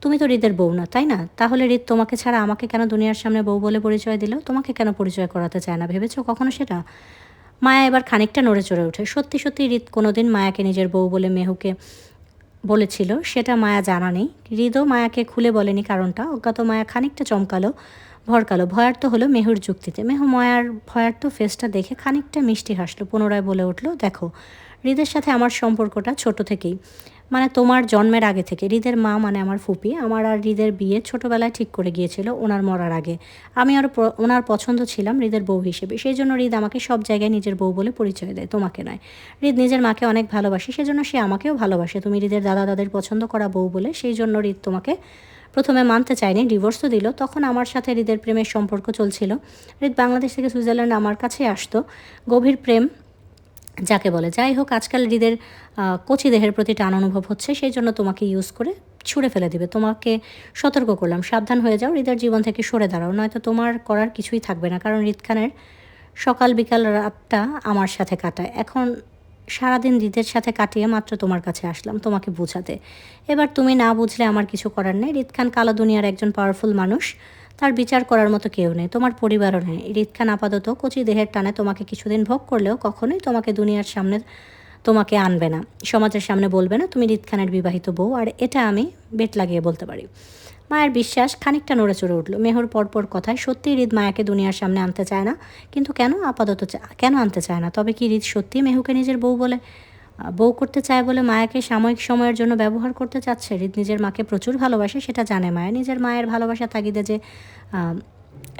A: তুমি তো হৃদের বউ না, তাই না? তাহলে হৃদ তোমাকে ছাড়া আমাকে কেন দুনিয়ার সামনে বউ বলে পরিচয় দিল? তোমাকে কেন পরিচয় করাতে চায় না, ভেবেছো কখনো সেটা? মায়া এবার খানিকটা নড়ে চড়ে ওঠে। সত্যি সত্যি হৃদ কোনোদিন মায়াকে নিজের বউ বলে মেহুকে বলেছিল সেটা মায়া জানা নেই। হৃদও মায়াকে খুলে বলেনি কারণটা। অজ্ঞাত মায়া খানিকটা চমকালো, ভরকালো। ভয়ার্ত হলো মেহুর যুক্তিতে। মেহু মায়ার ভয়ার্ত ফেসটা দেখে খানিকটা মিষ্টি হাসলো, পুনরায় বলে উঠল, দেখো হৃদের সাথে আমার সম্পর্কটা ছোট থেকেই, মানে তোমার জন্মের আগে থেকে। হৃদের মা মানে আমার ফুপি, আমার আর হৃদের বিয়ে ছোটোবেলায় ঠিক করে গিয়েছিল ওনার মরার আগে। আমি আরও ওনার পছন্দ ছিলাম হৃদের বউ হিসেবে, সেই জন্য হৃদ আমাকে সব জায়গায় নিজের বউ বলে পরিচয় দেয়, তোমাকে নয়। হৃদ নিজের মাকে অনেক ভালোবাসে, সেজন্য সে আমাকেও ভালোবাসে। তুমি হৃদের দাদা দাদের পছন্দ করা বউ বলে, সেই জন্য হৃদ তোমাকে প্রথমে মানতে চায়নি, ডিভোর্সও দিল। তখন আমার সাথে হৃদের প্রেমের সম্পর্ক চলছিল। হৃদ বাংলাদেশ থেকে সুইজারল্যান্ড আমার কাছে আসতো, গভীর প্রেম যাকে বলে। যাই হোক, আজকাল হৃদের কচি দেহের প্রতি টান অনুভব হচ্ছে, সেই জন্য তোমাকে ইউজ করে ছুঁড়ে ফেলে দিবে। তোমাকে সতর্ক করলাম, সাবধান হয়ে যাও, হৃদের জীবন থেকে সরে দাঁড়াও, নয়তো তোমার করার কিছুই থাকবে না। কারণ হৃদ খানের সকাল বিকাল রাতটা আমার সাথে কাটায়, এখন সারাদিন হৃদের সাথে কাটিয়ে মাত্র তোমার কাছে আসলাম তোমাকে বোঝাতে। এবার তুমি না বুঝলে আমার কিছু করার নেই। হৃদ খান কালো দুনিয়ার একজন পাওয়ারফুল মানুষ, তার বিচার করার মতো কেউ নেই, তোমার পরিবারও নেই। হৃদ খান আপাতত কচি দেহের টানে তোমাকে কিছুদিন ভোগ করলেও কখনোই তোমাকে দুনিয়ার সামনে তোমাকে আনবে না, সমাজের সামনে বলবে না তুমি হৃদ খানের বিবাহিত বউ, আর এটা আমি বেট লাগিয়ে বলতে পারি। মায়ের বিশ্বাস খানিকটা নড়ে চড়ে উঠল মেহর পরপর কথায়। সত্যিই হৃদ মায়াকে দুনিয়ার সামনে আনতে চায় না, কিন্তু কেন? আপাতত কেন আনতে চায় না? তবে কি হৃদ সত্যি মেহুকে নিজের বউ করতে চায় বলে মায়াকে সাময়িক সময়ের জন্য ব্যবহার করতে চাচ্ছে? হৃদ নিজের মাকে প্রচুর ভালোবাসে, সেটা জানে মায়া। নিজের মায়ের ভালোবাসা তাগিদে যে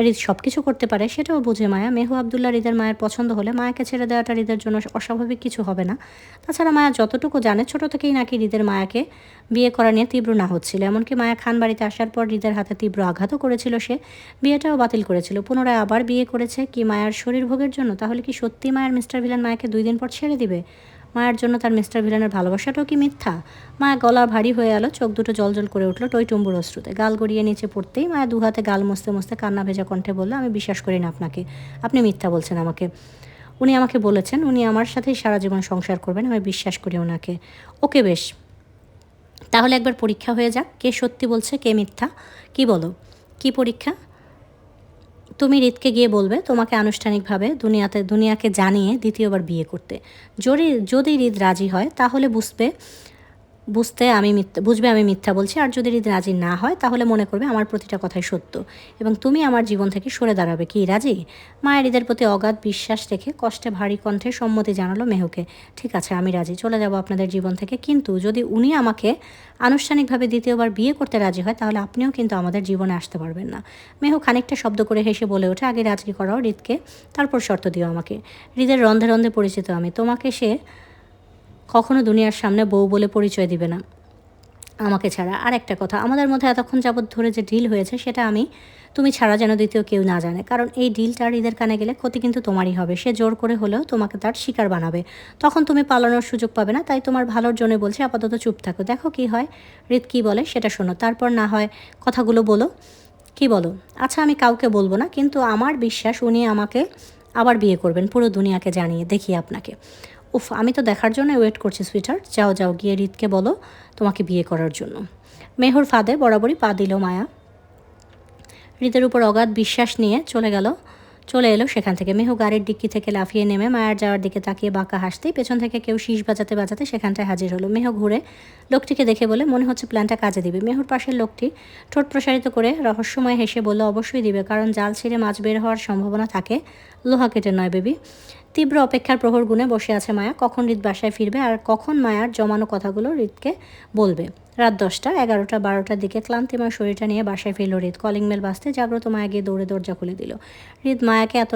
A: হৃদ সব কিছু করতে পারে সেটাও বুঝে মায়া। মেহু আবদুল্লাহ হৃদের মায়ের পছন্দ হলে মায়াকে ছেড়ে দেওয়াটা হৃদের জন্য অস্বাভাবিক কিছু হবে না। তাছাড়া মায়া যতটুকু জানে, ছোট থেকেই নাকি হৃদের মায়াকে বিয়ে করা নিয়ে তীব্র না হচ্ছিল। এমনকি মায়া খান বাড়িতে আসার পর হৃদের হাতে তীব্র আঘাতও করেছিল সে, বিয়েটাও বাতিল করেছিল, পুনরায় আবার বিয়ে করেছে কি মায়ার শরীর ভোগের জন্য? তাহলে কি সত্যি মায়ের মিস্টার ভিলেন মায়াকে 2 দিন পর ছেড়ে দিবে? মায়ের জন্য তার মিস্টার ভিলেনের ভালোবাসাটাও কি মিথ্যা? মায়া গলা ভারী হয়ে এলো, চোখ দুটো জলজল করে উঠলো টইটুম্বুর অশ্রুতে। গাল গড়িয়ে নিচে পড়তেই মায়া দুহাতে গাল মুছতে মুছতে কান্না ভেজা কণ্ঠে বলল, আমি বিশ্বাস করি না আপনাকে, আপনি মিথ্যা বলছেন আমাকে। উনি আমাকে বলেছেন উনি আমার সাথেই সারা জীবন সংসার করবেন, আমি বিশ্বাস করি ওনাকে। ওকে বেশ, তাহলে একবার পরীক্ষা হয়ে যাক, কে সত্যি বলছে কে মিথ্যা। কি বলো, কি পরীক্ষা? তুমি হৃদকে গিয়ে বলবে তোমাকে আনুষ্ঠানিকভাবে দুনিয়াকে জানিয়ে দ্বিতীয়বার বিয়ে করতে। যদি হৃদ রাজি হয় তাহলে বুঝবে বুঝবে আমি মিথ্যা বলছি। আর যদি হৃদ রাজি না হয় তাহলে মনে করবে আমার প্রতিটা কথাই সত্য এবং তুমি আমার জীবন থেকে সরে দাঁড়াবে। কি রাজি? মায়া হৃদের প্রতি অগাধ বিশ্বাস রেখে কষ্টে ভারী কণ্ঠে সম্মতি জানালো মেহুকে। ঠিক আছে, আমি রাজি, চলে যাব আপনাদের জীবন থেকে, কিন্তু যদি উনি আমাকে আনুষ্ঠানিকভাবে দ্বিতীয়বার বিয়ে করতে রাজি হয় তাহলে আপনিও কিন্তু আমাদের জীবনে আসতে পারবেন না। মেহু খানিকটা শব্দ করে হেসে বলে ওঠে, আগে রাজি করাও হৃদকে, তারপর শর্ত দিও আমাকে। হৃদের রন্ধে রন্ধে পরিচিত আমি, তোমাকে সে কখনো দুনিয়ার সামনে বউ বলে পরিচয় দিবে না আমাকে ছাড়া। আর একটা কথা, আমাদের মধ্যে এতক্ষণ যাবৎ ধরে যে ডিল হয়েছে সেটা তুমি ছাড়া যেন দ্বিতীয় কেউ না জানে, কারণ এই ডিলটা হৃদের কানে গেলে ক্ষতি কিন্তু তোমারই হবে। সে জোর করে হলেও তোমাকে তার শিকার বানাবে, তখন তুমি পালানোর সুযোগ পাবে না। তাই তোমার ভালোর জন্য বলছি, আপাতত চুপ থাকো, দেখো কি হয়। হৃদ কী বলে সেটা শোনো, তারপর না হয় কথাগুলো বলো। কি বলো? আচ্ছা, আমি কাউকে বলবো না, কিন্তু আমার বিশ্বাস উনি আমাকে আবার বিয়ে করবেন, পুরো দুনিয়াকে জানিয়ে দেখি আপনাকে। উফ, আমি তো দেখার জন্য ওয়েট করছি সুইটহার্ট। যাও যাও, গিয়ে হৃদকে বলো তোমাকে বিয়ে করার জন্য। মেহুর ফাঁদে বরাবরই পা দিল মায়া। হৃদের উপর অগাধ বিশ্বাস নিয়ে চলে এলো সেখান থেকে। মেহু গাড়ির ডিক্কি থেকে লাফিয়ে নেমে মায়ার যাওয়ার দিকে তাকিয়ে বাঁকা হাসতেই পেছন থেকে কেউ শীষ বাজাতে বাজাতে সেখানটায় হাজির হলো। মেহু ঘুরে লোকটিকে দেখে বলে, মনে হচ্ছে প্ল্যানটা কাজে দিবে। মেহুর পাশের লোকটি ঠোঁট প্রসারিত করে রহস্যময় হেসে বলল, অবশ্যই দিবে, কারণ জাল ছিঁড়ে মাছ বের হওয়ার সম্ভাবনা থাকে, লোহা কেটে নয় বেবি। তীব্র অপেক্ষার প্রহর গুণে বসে আছে মায়া, কখন হৃদ বাসায় ফিরবে আর কখন মায়ার জমানো কথাগুলো হৃদকে বলবে। রাত 10টা, 11টা, 12টার দিকে ক্লান্তিময় শরীরটা নিয়ে বাসায় ফিরল হৃদ। কলিং বেল বাজতে জাগ্রত মায়া গিয়ে দৌড়ে দরজা খুলে দিল। হৃদ মায়াকে এত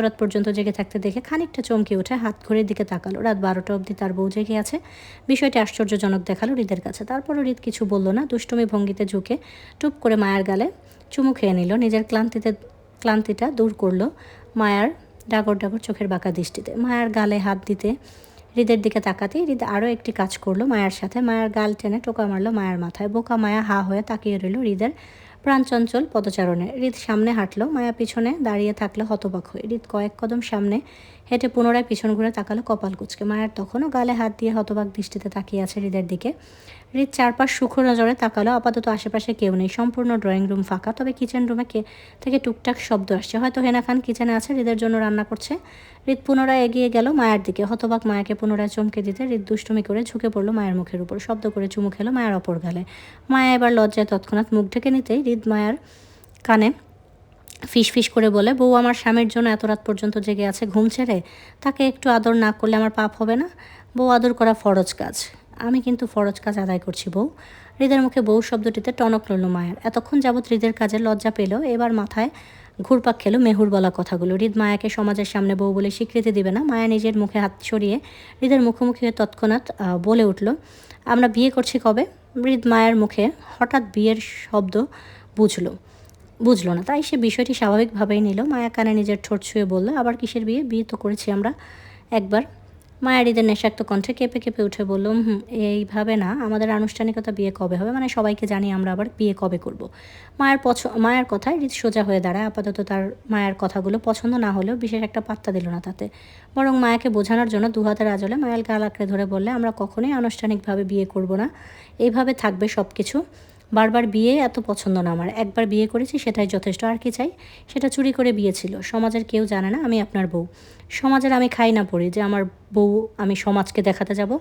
A: রাত পর্যন্ত জেগে থাকতে দেখে খানিকটা চমকে উঠে হাত ঘড়ির দিকে তাকালো। রাত 12টা অবধি তার বউ জেগে আছে, বিষয়টি আশ্চর্যজনক দেখালো হৃদের কাছে। তারপরও হৃদ কিছু বলল না, দুষ্টুমি ভঙ্গিতে ঝুঁকে টুপ করে মায়ের গালে চুমু খেয়ে নিল, নিজের ক্লান্তিটা দূর করলো মায়ার ডাগর ডাগর চোখের বাঁকা দৃষ্টিতে। মায়ার গালে হাত দিতে হৃদের দিকে তাকাতেই হৃদ আরও একটি কাজ করলো মায়ার সাথে। মায়ার গাল টেনে টোকা মারলো মায়ার মাথায়। বোকা মায়া হা হয়ে তাকিয়ে রইল হৃদের প্রাণচঞ্চল পদচারণে। হৃদ সামনে হাঁটলো, মায়া পিছনে দাঁড়িয়ে থাকলো হতবাক হয়ে। হৃদ কয়েক কদম সামনে হেঁটে পুনরায় পিছন ঘুরে তাকালো কপাল কুঁচকে। মায়ার তখনও গালে হাত দিয়ে হতবাক দৃষ্টিতে তাকিয়ে আছে হৃদের দিকে। হৃদ চারপাশ সূক্ষ্ম নজরে তাকালো, আপাতত আশেপাশে কেউ নেই, সম্পূর্ণ ড্রয়িং রুম ফাঁকা। তবে কিচেন রুমে থেকে টুকটাক শব্দ আসছে, হয়তো হেনা খান কিচেনে আছে, হৃদের জন্য রান্না করছে। হৃদ পুনরায় এগিয়ে গেল মায়ের দিকে। হতবাক মায়াকে পুনরায় চমকে দিতে হৃদ দুষ্টুমি করে ঝুঁকে পড়লো মায়ের মুখের উপর, শব্দ করে চুমু খেলো মায়ের অপর গালে। মায়া এবার লজ্জায় তৎক্ষণাৎ মুখ ঢেকে নিতেই হৃদ মায়ার কানে ফিস ফিস করে বলে, বউ আমার স্বামীর জন্য এত রাত পর্যন্ত জেগে আছে ঘুম ছেড়ে, তাকে একটু আদর না করলে আমার পাপ হবে না? বউ আদর করা ফরজ কাজ, আমি কিন্তু ফরজ কাজ আদায় করছি বউ। হৃদের মুখে বউ শব্দটিতে টনক লড়ল মায়ের। এতক্ষণ যাবৎ হৃদের কাজে লজ্জা পেল, এবার মাথায় ঘুরপাক খেলো মেহুর বলা কথাগুলো। হৃদ মায়াকে সমাজের সামনে বউ বলে স্বীকৃতি দিবে না। মায়া নিজের মুখে হাত সরিয়ে হৃদের মুখোমুখি হয়ে তৎক্ষণাৎ বলে উঠল, আমরা বিয়ে করছি কবে? হৃদ মায়ের মুখে হঠাৎ বিয়ের শব্দ বুঝলো না, তাই সে বিষয়টি স্বাভাবিকভাবেই নিল। মায়া কানে নিজের ঠোঁট ছুঁয়ে বলল, আবার কিসের বিয়ে? বিয়ে তো করেছি আমরা একবার। মায়া হৃদের নেশাক্ত কণ্ঠে কেঁপে কেঁপে উঠে বলল, এইভাবে না, আমাদের আনুষ্ঠানিকতা বিয়ে কবে হবে? মানে সবাইকে জানি আমরা আবার বিয়ে কবে করব? মায়ের কথায় হৃদ সোজা হয়ে দাঁড়ায়। আপাতত তার মায়ের কথাগুলো পছন্দ না হলেও বিশেষ একটা পাত্তা দিল না তাতে, বরং মায়াকে বোঝানোর জন্য দুহাতের আঁচলে মায়ার গাল আঁকড়ে ধরে বললে, আমরা কখনোই আনুষ্ঠানিকভাবে বিয়ে করব না, এইভাবে থাকবে সব কিছু। বারবার বিয়ে এত পছন্দ না আমার, একবার বিয়ে করেছি সেটাই যথেষ্ট, আর কি চাই? সেটা চুরি করে বিয়ে ছিল, সমাজের কেউ জানে না আমি আপনার বউ। সমাজের আমি খাই না পড়ি যে আমার বউ আমি সমাজকে দেখাতে যাব।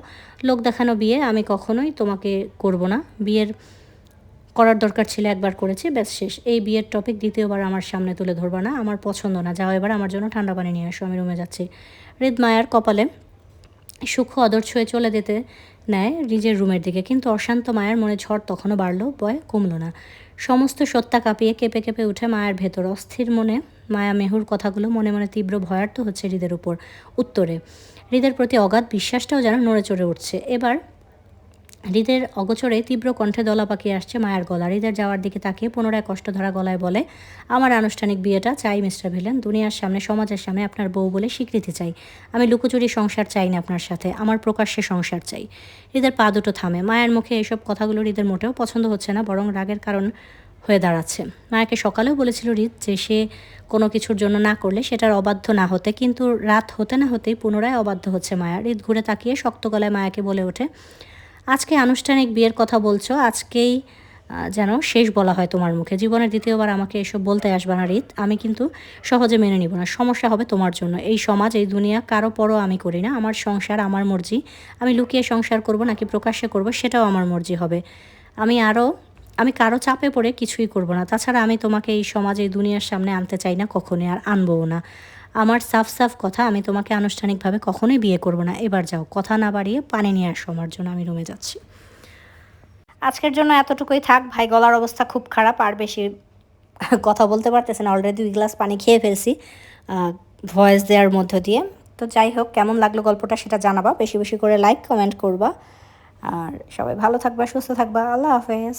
A: লোক দেখানো বিয়ে আমি কখনোই তোমাকে করব না। বিয়ের করার দরকার ছিল, একবার করেছি, ব্যাস শেষ। এই বিয়ের টপিক দ্বিতীয়বার আমার সামনে তুলে ধরবা না, আমার পছন্দ না। যাও এবার আমার জন্য ঠান্ডা পানি নিয়ে আসো, আমি রুমে যাচ্ছি। হৃদ মায়ার কপালে সূক্ষ্ম অদর ছুঁয়ে চলে যেতে নেয় নিজের রুমের দিকে, কিন্তু অশান্ত মায়ের মনে ঝড় তখনও বাড়লো, ভয় কমলো না। সমস্ত সত্তা কাঁপিয়ে কেঁপে কেঁপে উঠে মায়ের ভেতর। অস্থির মনে মায়া মেহুর কথাগুলো মনে মনে তীব্র ভয়ার্থ হচ্ছে হৃদের উপর। উত্তরে হৃদের প্রতি অগাধ বিশ্বাসটাও যেন নড়ে চড়ে উঠছে। এবার হৃদের অগোচরে তীব্র কণ্ঠে দলা পাকিয়ে আসছে মায়ের গলা। হৃদের যাওয়ার দিকে তাকিয়ে পুনরায় কষ্ট ধরা গলায় বলে, আমার আনুষ্ঠানিক বিয়েটা চাই মিস্টার ভিলেন। দুনিয়ার সামনে, সমাজের সামনে আপনার বউ বলে স্বীকৃতি চাই। আমি লুকোচুরি সংসার চাই না আপনার সাথে, আমার প্রকাশ্যে সংসার চাই। হৃদের পা দুটো থামে। মায়ের মুখে এইসব কথাগুলো হৃদের মোটেও পছন্দ হচ্ছে না, বরং রাগের কারণ হয়ে দাঁড়াচ্ছে। মায়াকে সকালেও বলেছিল হৃদ যে সে কোনো কিছুর জন্য না করলে সেটার অবাধ্য না হতে, কিন্তু রাত হতে না হতেই পুনরায় অবাধ্য হচ্ছে মায়া। হৃদ ঘুরে তাকিয়ে শক্ত গলায় মায়াকে বলে ওঠে, আজকে আনুষ্ঠানিক বিয়ের কথা বলছো, আজকেই যেন শেষ বলা হয় তোমার মুখে। জীবনের দ্বিতীয়বার আমাকে এসব বলতে আসবে না রিত। আমি কিন্তু সহজে মেনে নিব না। সমস্যা হবে তোমার জন্য। এই সমাজ, এই দুনিয়া কারো পরও আমি করি না। আমার সংসার, আমার মর্জি। আমি লুকিয়ে সংসার করব নাকি প্রকাশ্যে করব সেটাও আমার মর্জি হবে। আমি আমি কারো চাপে পড়ে কিছুই করব না। তাছাড়া আমি তোমাকে এই সমাজ, এই দুনিয়ার সামনে আনতে চাই না কখনোই, আর আনবও না। আমার সাফ সাফ কথা, আমি তোমাকে আনুষ্ঠানিকভাবে কখনোই বিয়ে করব না। এবার যাও, কথা না বাড়িয়ে পানি নিয়ে আসো আমার জন্য। আমি রুমে যাচ্ছি। আজকের জন্য এতটুকুই থাক ভাই, গলার অবস্থা খুব খারাপ, আর বেশি কথা বলতে পারতেছে না। অলরেডি 2 গ্লাস পানি খেয়ে ফেলছি ভয়েস দেওয়ার মধ্য দিয়ে। তো যাই হোক, কেমন লাগলো গল্পটা সেটা জানাবা, বেশি বেশি করে লাইক কমেন্ট করবা, আর সবাই ভালো থাকবা, সুস্থ থাকবা। আল্লাহ হাফেজ।